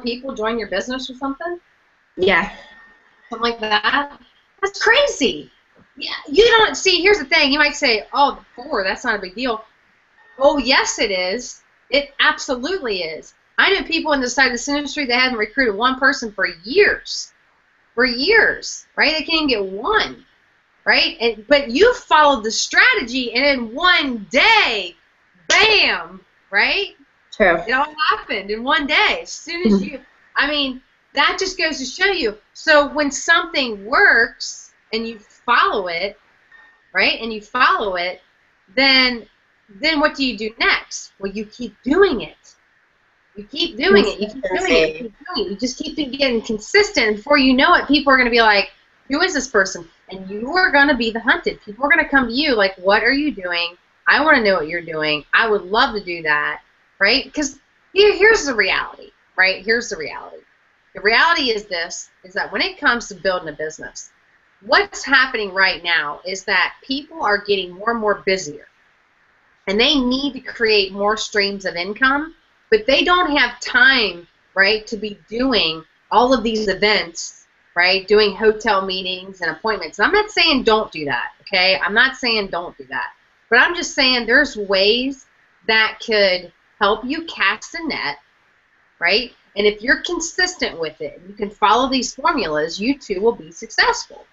people join your business or something? Yeah. Something like that? That's crazy. Yeah, you don't, see, here's the thing. You might say, oh, 4, that's not a big deal. Oh, yes, it is. It absolutely is. I know people in this industry that haven't recruited one person for years. For years, right? They can't get one, right? But you followed the strategy, and in one day, bam, right? True. It all happened in one day. As soon as you, I mean, that just goes to show you. So when something works and you follow it, right? And you follow it, then what do you do next? Well, you keep doing it. You keep doing it. You keep doing it. You keep doing it. You just keep getting consistent. And before you know it, people are going to be like, who is this person? And you are going to be the hunted. People are going to come to you like, what are you doing? I want to know what you're doing. I would love to do that, right? Because here's the reality, right? Here's the reality. The reality is this, is that when it comes to building a business, what's happening right now is that people are getting more and more busier. And they need to create more streams of income, but they don't have time, right, to be doing all of these events, right, doing hotel meetings and appointments. And I'm not saying don't do that, okay? I'm not saying don't do that. But I'm just saying there's ways that could help you cast a net, right? And if you're consistent with it, and you can follow these formulas, you too will be successful,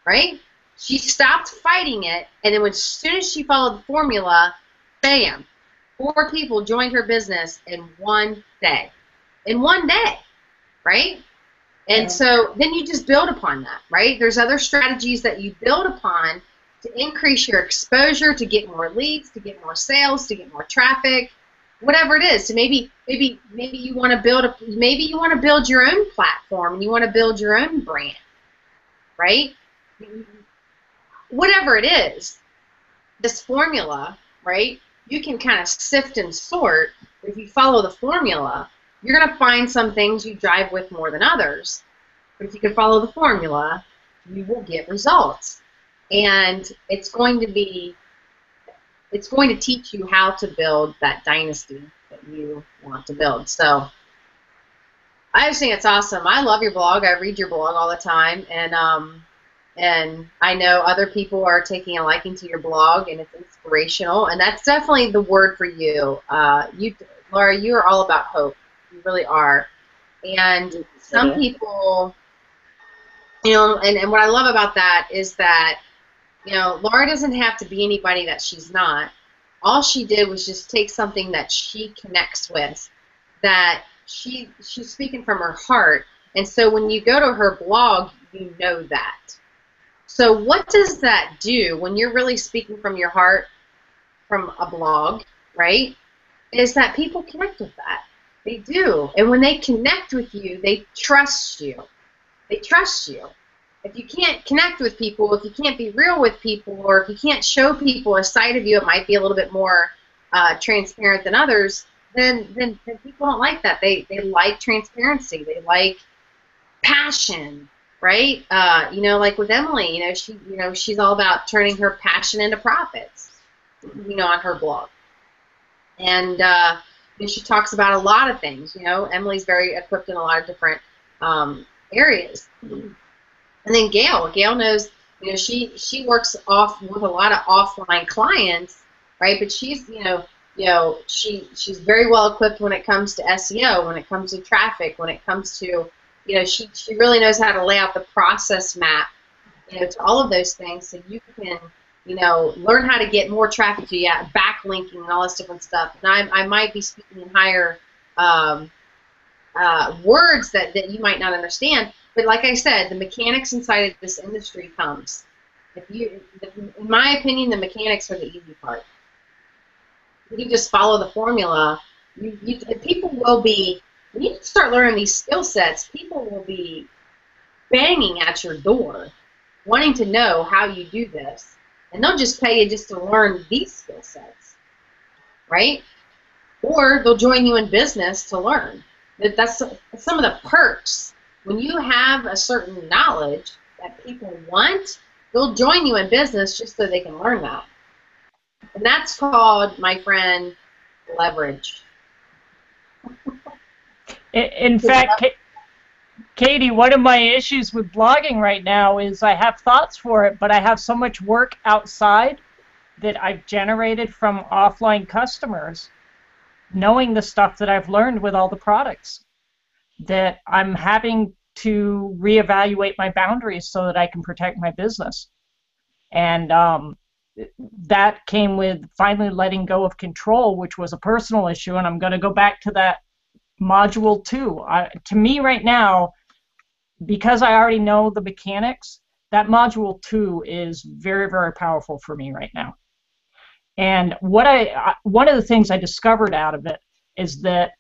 right? She stopped fighting it, and then as soon as she followed the formula, bam, 4 people joined her business in one day. In one day, right? And so then you just build upon that, right? There's other strategies that you build upon to increase your exposure, to get more leads, to get more sales, to get more traffic, whatever it is. So maybe you want to build your own platform and you want to build your own brand, right? Whatever it is, this formula, right? You can kind of sift and sort. If you follow the formula, you're going to find some things you drive with more than others. But if you can follow the formula, you will get results. And it's going to teach you how to build that dynasty that you want to build. So I just think it's awesome. I love your blog. I read your blog all the time, and I know other people are taking a liking to your blog, and it's inspirational. And that's definitely the word for you. Laura, you are all about hope. You really are. And some people, you know, and what I love about that is that, you know, Laura doesn't have to be anybody that she's not. All she did was just take something that she connects with, that she's speaking from her heart. And so when you go to her blog, you know that. So what does that do when you're really speaking from your heart from a blog, right, is that people connect with that. They do. And when they connect with you, they trust you. They trust you. If you can't connect with people, if you can't be real with people, or if you can't show people a side of you, it might be a little bit more transparent than others, then people don't like that. They like transparency. They like passion, right? You know, like with Emily, she's all about turning her passion into profits, on her blog. And she talks about a lot of things. Emily's very equipped in a lot of different areas. And then Gail knows, she works with a lot of offline clients, right? But she's, she's very well equipped when it comes to SEO, when it comes to traffic, when it comes to, she really knows how to lay out the process map, to all of those things, so you can, learn how to get more traffic to you, backlinking and all this different stuff. And I might be speaking in higher words that you might not understand. But like I said, the mechanics inside of this industry comes. In my opinion, the mechanics are the easy part. If you just follow the formula, people will be, when you start learning these skill sets, people will be banging at your door, wanting to know how you do this. And they'll just pay you just to learn these skill sets, right? Or they'll join you in business to learn. That's some of the perks. When you have a certain knowledge that people want, they'll join you in business just so they can learn that. And that's called, my friend, leverage. In fact, Katie, one of my issues with blogging right now is I have thoughts for it, but I have so much work outside that I've generated from offline customers, knowing the stuff that I've learned with all the products, that I'm having to reevaluate my boundaries so that I can protect my business. And that came with finally letting go of control, which was a personal issue, and I'm going to go back to that module 2. To me right now, because I already know the mechanics, that module 2 is very, very powerful for me right now. And one of the things I discovered out of it is that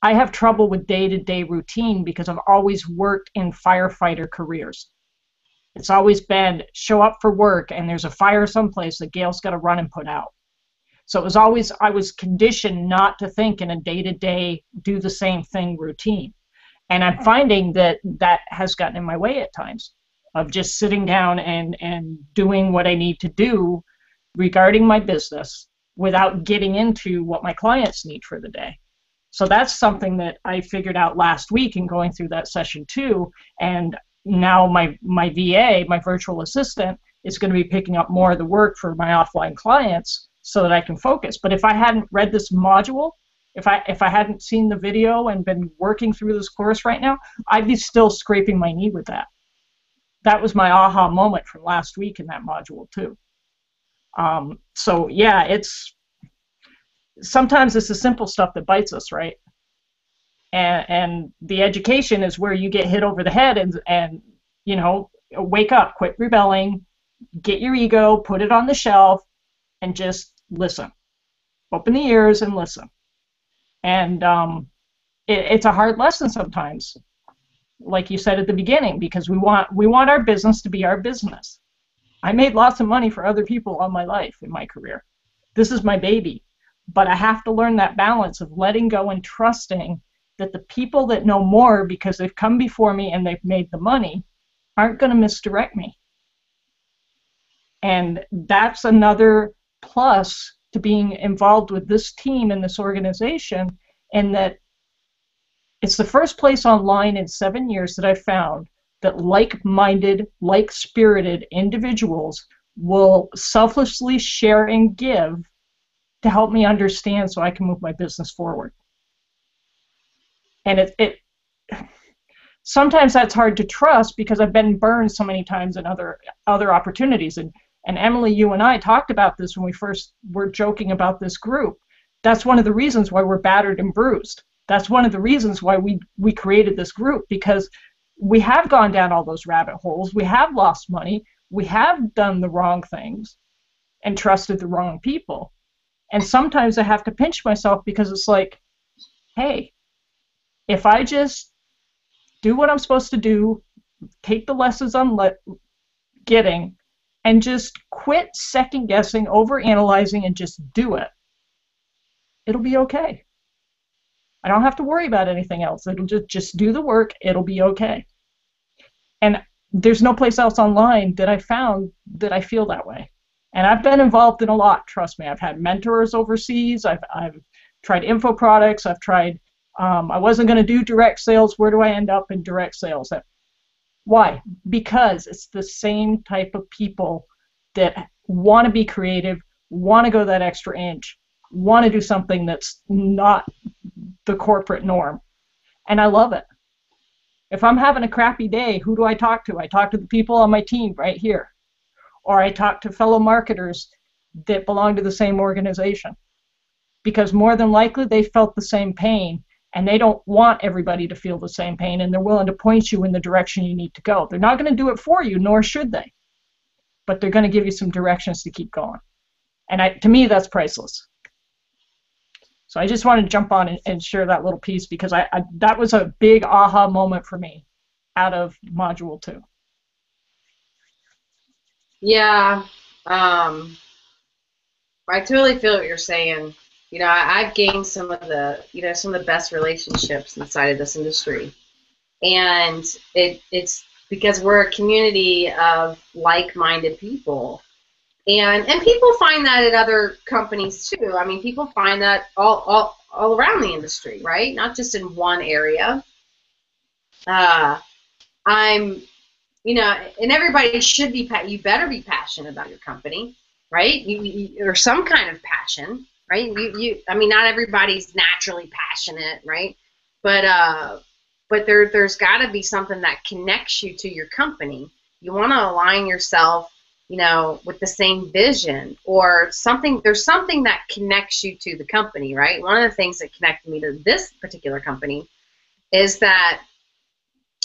I have trouble with day-to-day routine because I've always worked in firefighter careers. It's always been show up for work and there's a fire someplace that Gail's got to run and put out. So it was always, I was conditioned not to think in a day-to-day, do the same thing routine. And I'm finding that that has gotten in my way at times of just sitting down and doing what I need to do regarding my business without getting into what my clients need for the day. So that's something that I figured out last week in going through that session 2. And now my VA, my virtual assistant, is going to be picking up more of the work for my offline clients so that I can focus. But if I hadn't read this module, if I hadn't seen the video and been working through this course right now, I'd be still scraping my knee with that. That was my aha moment from last week in that module too. So yeah, sometimes it's the simple stuff that bites us, right? And the education is where you get hit over the head and you know, wake up, quit rebelling, get your ego, put it on the shelf, and just listen. Open the ears and listen. And it's a hard lesson sometimes, like you said at the beginning, because we want our business to be our business. I made lots of money for other people all my life in my career. This is my baby. But I have to learn that balance of letting go and trusting that the people that know more because they've come before me and they've made the money aren't going to misdirect me. And that's another plus to being involved with this team and this organization, in that it's the first place online in 7 years that I've found that like-minded, like-spirited individuals will selflessly share and give to help me understand so I can move my business forward. And it sometimes that's hard to trust because I've been burned so many times in other opportunities. And Emily, you and I talked about this when we first were joking about this group. That's one of the reasons why we're battered and bruised. That's one of the reasons why we created this group, because we have gone down all those rabbit holes. We have lost money. We have done the wrong things and trusted the wrong people. And sometimes I have to pinch myself because it's like, hey, if I just do what I'm supposed to do, take the lessons I'm getting, and just quit second guessing, over analyzing, and just do it, it'll be okay. I don't have to worry about anything else. It'll just do the work. It'll be okay. And there's no place else online that I found that I feel that way. And I've been involved in a lot, trust me. I've had mentors overseas. I've tried info products. I've tried, I wasn't going to do direct sales. Where do I end up in direct sales? Why? Because it's the same type of people that want to be creative, want to go that extra inch, want to do something that's not the corporate norm. And I love it. If I'm having a crappy day, who do I talk to? I talk to the people on my team right here. Or I talk to fellow marketers that belong to the same organization. Because more than likely they felt the same pain, and they don't want everybody to feel the same pain, and they're willing to point you in the direction you need to go. They're not going to do it for you, nor should they. But they're going to give you some directions to keep going. And to me, that's priceless. So I just wanted to jump on and share that little piece, because that was a big aha moment for me out of Module 2. Yeah, I totally feel what you're saying. You know, I've gained some of the best relationships inside of this industry, and it's because we're a community of like-minded people, and people find that at other companies too. I mean, people find that all all around the industry, right? Not just in one area. I'm, and everybody should be, you better be passionate about your company, right? Or some kind of passion, right? I mean, not everybody's naturally passionate, right? But there's got to be something that connects you to your company. You want to align yourself, with the same vision or something. There's something that connects you to the company, right? One of the things that connected me to this particular company is that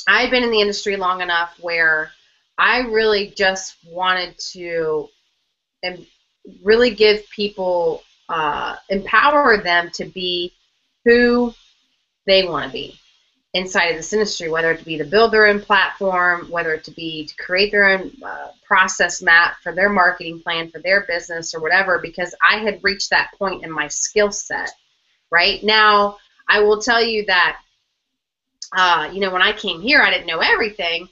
I've been in the industry long enough where I really just wanted to really give people, empower them to be who they want to be inside of this industry, whether it to be to build their own platform, whether it to be to create their own process map for their marketing plan for their business or whatever, because I had reached that point in my skill set. Right now, I will tell you that, when I came here, I didn't know everything.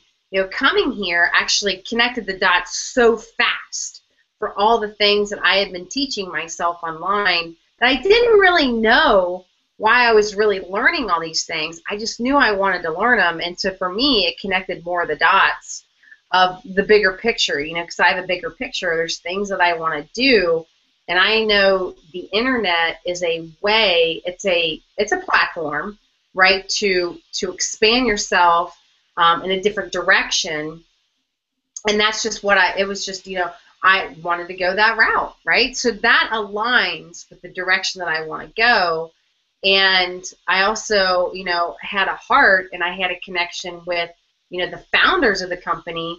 Coming here actually connected the dots so fast for all the things that I had been teaching myself online that I didn't really know why I was really learning all these things. I just knew I wanted to learn them, and so for me, it connected more of the dots of the bigger picture, because I have a bigger picture. There's things that I want to do, and I know the internet is a way, it's a platform, right, to expand yourself in a different direction, and that's just it was just, I wanted to go that route, right? So that aligns with the direction that I want to go. And I also, had a heart and I had a connection with, the founders of the company,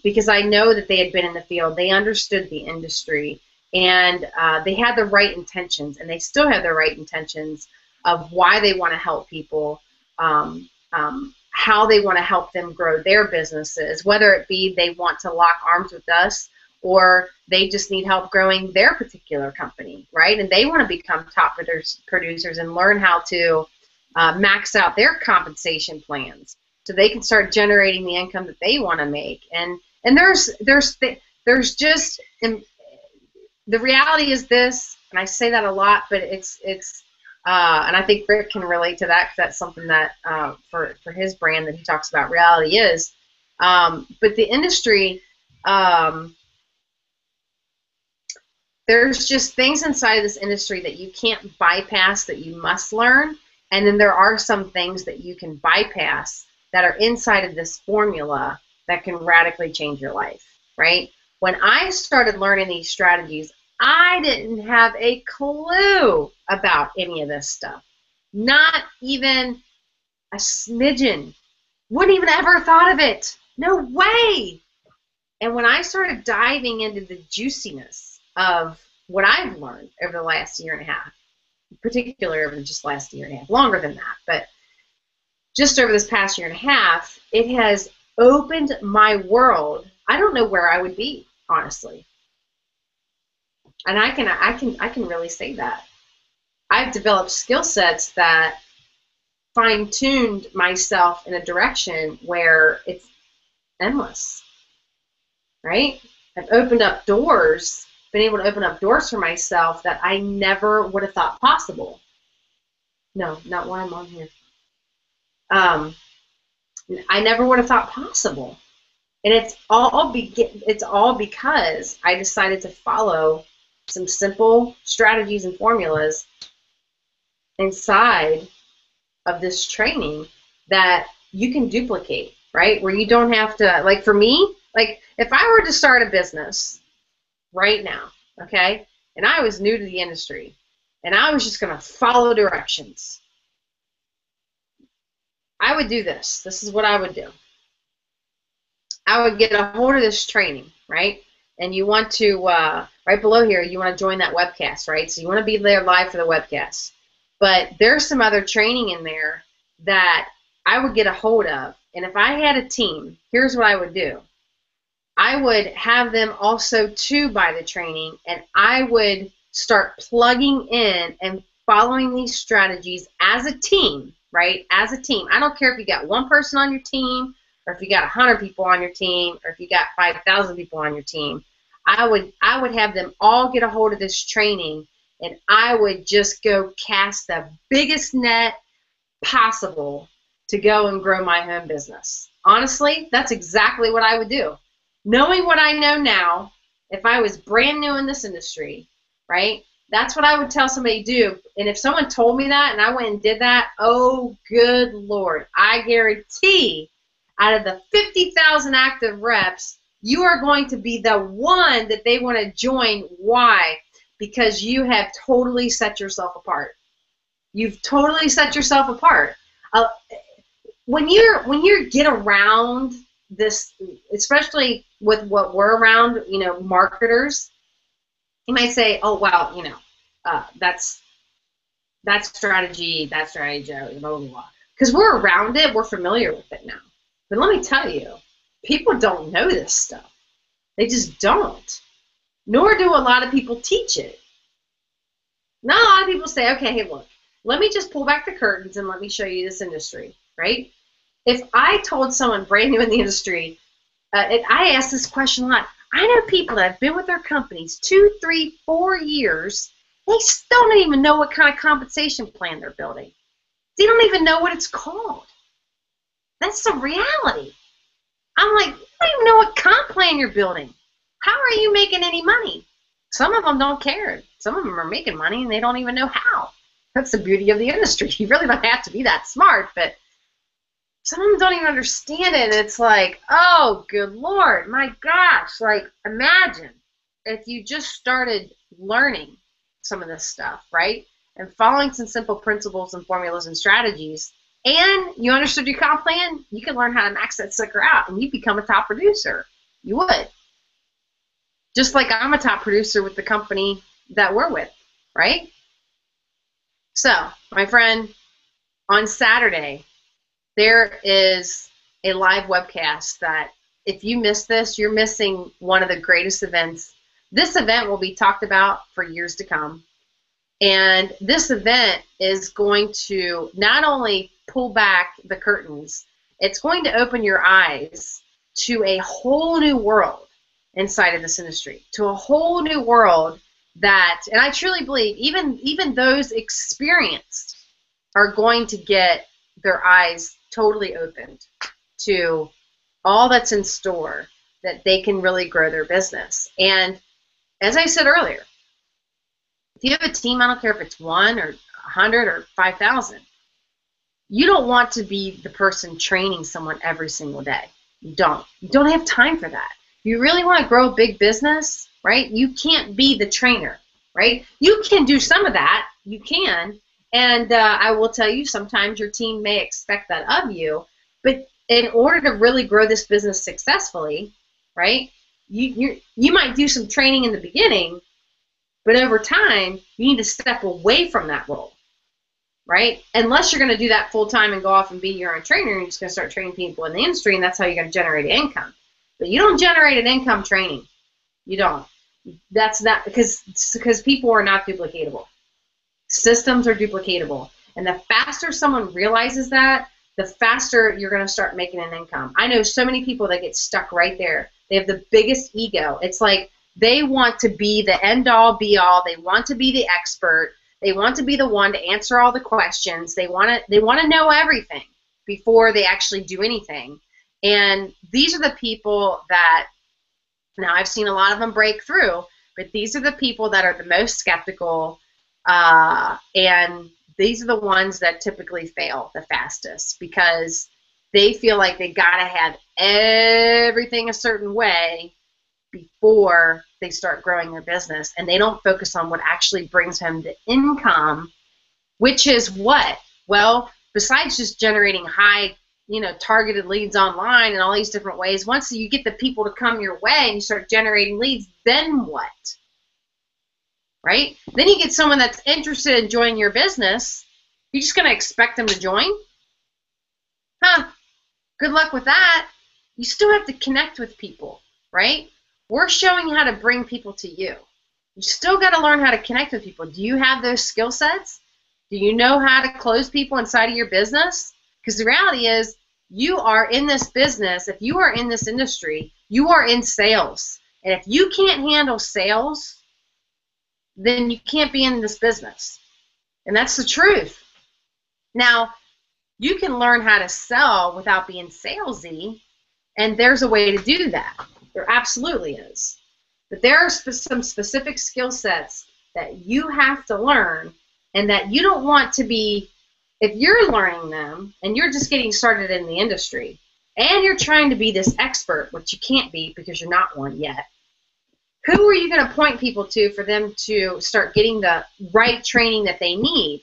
because I know that they had been in the field. They understood the industry, and they had the right intentions, and they still have the right intentions of why they want to help people, how they want to help them grow their businesses, whether it be they want to lock arms with us or they just need help growing their particular company, right? And they want to become top producers and learn how to max out their compensation plans so they can start generating the income that they want to make. And there's just, and the reality is this, and I say that a lot, but it's and I think Rick can relate to that because that's something that for his brand that he talks about reality is. But the industry, there's just things inside of this industry that you can't bypass that you must learn, and then there are some things that you can bypass that are inside of this formula that can radically change your life, right? When I started learning these strategies, I didn't have a clue about any of this stuff. Not even a smidgen. Wouldn't even ever thought of it. No way. And when I started diving into the juiciness of what I've learned over the last year and a half, particularly over just last year and a half, longer than that, but just over this past year and a half, it has opened my world. I don't know where I would be, honestly. And I can really say that. I've developed skill sets that fine-tuned myself in a direction where it's endless, right? I've opened up doors, been able to open up doors for myself that I never would have thought possible. No, not while I'm on here. I never would have thought possible. And it's all because I decided to follow some simple strategies and formulas inside of this training that you can duplicate, right? Where you don't have to, like for me, like if I were to start a business right now, okay, and I was new to the industry, and I was just going to follow directions, I would do this. This is what I would do. I would get a hold of this training, right? And you want to, right below here, you want to join that webcast, right? So you want to be there live for the webcast. But there's some other training in there that I would get a hold of. And if I had a team, here's what I would do. I would have them also too buy the training, and I would start plugging in and following these strategies as a team, right? As a team. I don't care if you got one person on your team, or if you got 100 people on your team, or if you got 5,000 people on your team. I would have them all get a hold of this training and I would just go cast the biggest net possible to go and grow my home business. Honestly, that's exactly what I would do. Knowing what I know now, if I was brand new in this industry, right, that's what I would tell somebody to do. And if someone told me that and I went and did that, oh, good Lord, I guarantee out of the 50,000 active reps, you are going to be the one that they want to join. Why? Because you have totally set yourself apart. You've totally set yourself apart. When you get around this, especially with what we're around, you know, marketers, you might say, oh, well, you know, that's strategy, blah, blah, blah. Because we're around it, we're familiar with it now. But let me tell you, people don't know this stuff. They just don't. Nor do a lot of people teach it. Not a lot of people say, okay, hey, look, let me just pull back the curtains and let me show you this industry, right? If I told someone brand new in the industry, I ask this question a lot. I know people that have been with their companies 2, 3, 4 years. They still don't even know what kind of compensation plan they're building. They don't even know what it's called. That's the reality. I'm like, you don't even know what comp plan you're building. How are you making any money? Some of them don't care. Some of them are making money and they don't even know how. That's the beauty of the industry. You really don't have to be that smart, but some of them don't even understand it. And it's like, oh, good Lord, my gosh. Like, imagine if you just started learning some of this stuff, right? And following some simple principles and formulas and strategies, and you understood your comp plan, you can learn how to max that sucker out, and you become a top producer. You would. Just like I'm a top producer with the company that we're with, right? So, my friend, on Saturday, there is a live webcast that if you miss this, you're missing one of the greatest events. This event will be talked about for years to come. And this event is going to not only pull back the curtains, it's going to open your eyes to a whole new world inside of this industry, to a whole new world that, and I truly believe even those experienced are going to get their eyes totally opened to all that's in store, that they can really grow their business. And as I said earlier, if you have a team, I don't care if it's 1 or 100 or 5,000, you don't want to be the person training someone every single day. You don't. You don't have time for that. If you really want to grow a big business, right, you can't be the trainer, right? You can do some of that. You can. And I will tell you, sometimes your team may expect that of you. But in order to really grow this business successfully, right, you might do some training in the beginning, but over time, you need to step away from that role, right? Unless you're going to do that full time and go off and be your own trainer, and you're just going to start training people in the industry, and that's how you're going to generate income. But you don't generate an income training. You don't. That's not because people are not duplicatable. Systems are duplicatable. And the faster someone realizes that, the faster you're going to start making an income. I know so many people that get stuck right there. They have the biggest ego. It's like they want to be the end-all, be-all. They want to be the expert. They want to be the one to answer all the questions. They want to know everything before they actually do anything. And these are the people that, now I've seen a lot of them break through, but these are the people that are the most skeptical, and these are the ones that typically fail the fastest because they feel like they got to have everything a certain way before they start growing their business, and they don't focus on what actually brings home the income, which is what? Well, besides just generating high, targeted leads online and all these different ways, once you get the people to come your way and you start generating leads, then what? Right? Then you get someone that's interested in joining your business. You're just going to expect them to join? Good luck with that. You still have to connect with people, right? We're showing you how to bring people to you. You still got to learn how to connect with people. Do you have those skill sets? Do you know how to close people inside of your business? Because the reality is, you are in this business. If you are in this industry, you are in sales. And if you can't handle sales, then you can't be in this business. And that's the truth. Now, you can learn how to sell without being salesy, and there's a way to do that. There absolutely is. But there are some specific skill sets that you have to learn, and that you don't want to be, if you're learning them and you're just getting started in the industry and you're trying to be this expert, which you can't be because you're not one yet, who are you going to point people to for them to start getting the right training that they need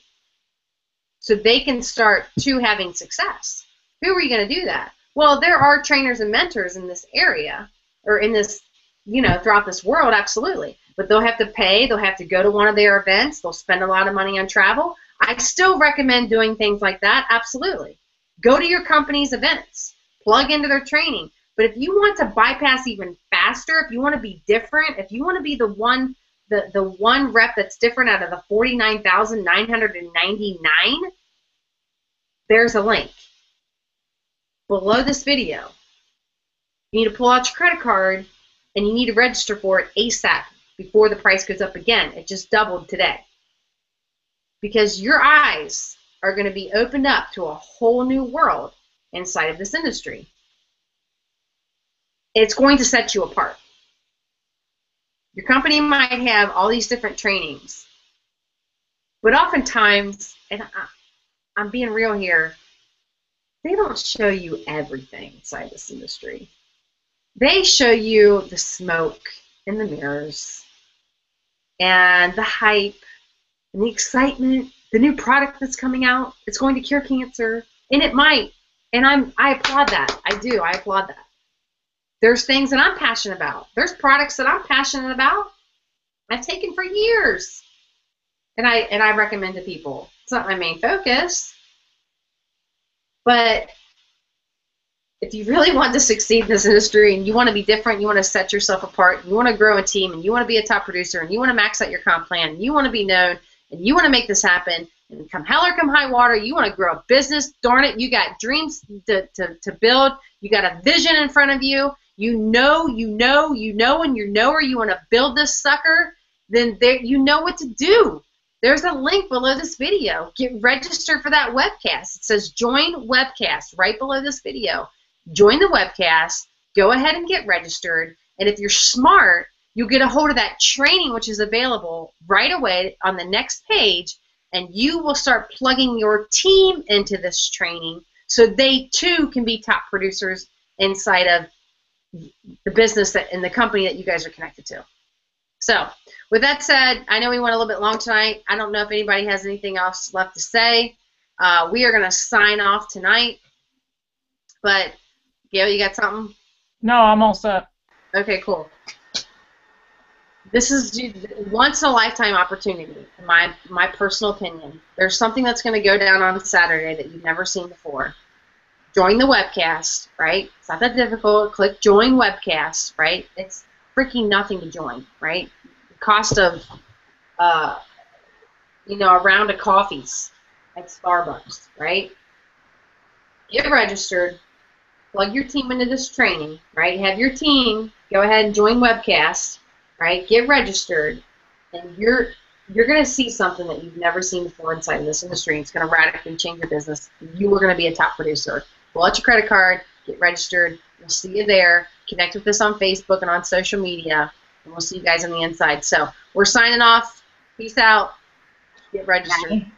so they can start to having success? Who are you going to do that? Well, there are trainers and mentors in this area, or in this, you know, throughout this world, absolutely. But they'll have to pay, they'll have to go to one of their events, they'll spend a lot of money on travel. I still recommend doing things like that, absolutely. Go to your company's events, plug into their training. But if you want to bypass even faster, if you want to be different, if you want to be the one rep that's different out of the 49,999, there's a link below this video. You need to pull out your credit card, and you need to register for it ASAP before the price goes up again. It just doubled today. Because your eyes are going to be opened up to a whole new world inside of this industry. It's going to set you apart. Your company might have all these different trainings, but oftentimes, and I'm being real here, they don't show you everything inside this industry. They show you the smoke and the mirrors and the hype and the excitement, the new product that's coming out. It's going to cure cancer, and it might. And I applaud that. I do. I applaud that. There's things that I'm passionate about. There's products that I'm passionate about. I've taken for years, and I recommend to people. It's not my main focus, but if you really want to succeed in this industry and you want to be different, you want to set yourself apart, you want to grow a team, and you want to be a top producer, and you want to max out your comp plan, and you want to be known, and you want to make this happen, and come hell or come high water, you want to grow a business, darn it, you got dreams to build, you got a vision in front of you, you know, and you know where you want to build this sucker, then there, you know what to do. There's a link below this video. Get registered for that webcast. It says join webcast right below this video. Join the webcast. Go ahead and get registered. And if you're smart, you'll get a hold of that training, which is available right away on the next page, and you will start plugging your team into this training so they too can be top producers inside of the business and the company that you guys are connected to. So with that said, I know we went a little bit long tonight. I don't know if anybody has anything else left to say. We are going to sign off tonight. But Gail, you got something? No, I'm all set. Okay, cool. This is once in a lifetime opportunity, in my personal opinion. There's something that's going to go down on Saturday that you've never seen before. Join the webcast, right? It's not that difficult. Click join webcast, right? It's freaking nothing to join, right? The cost of, a round of coffees at Starbucks, right? Get registered. Plug your team into this training, right? Have your team go ahead and join webcast, right? Get registered, and you're going to see something that you've never seen before inside of this industry. It's going to radically change your business. You are going to be a top producer. Pull out your credit card, get registered. We'll see you there. Connect with us on Facebook and on social media, and we'll see you guys on the inside. So we're signing off. Peace out. Get registered. Bye.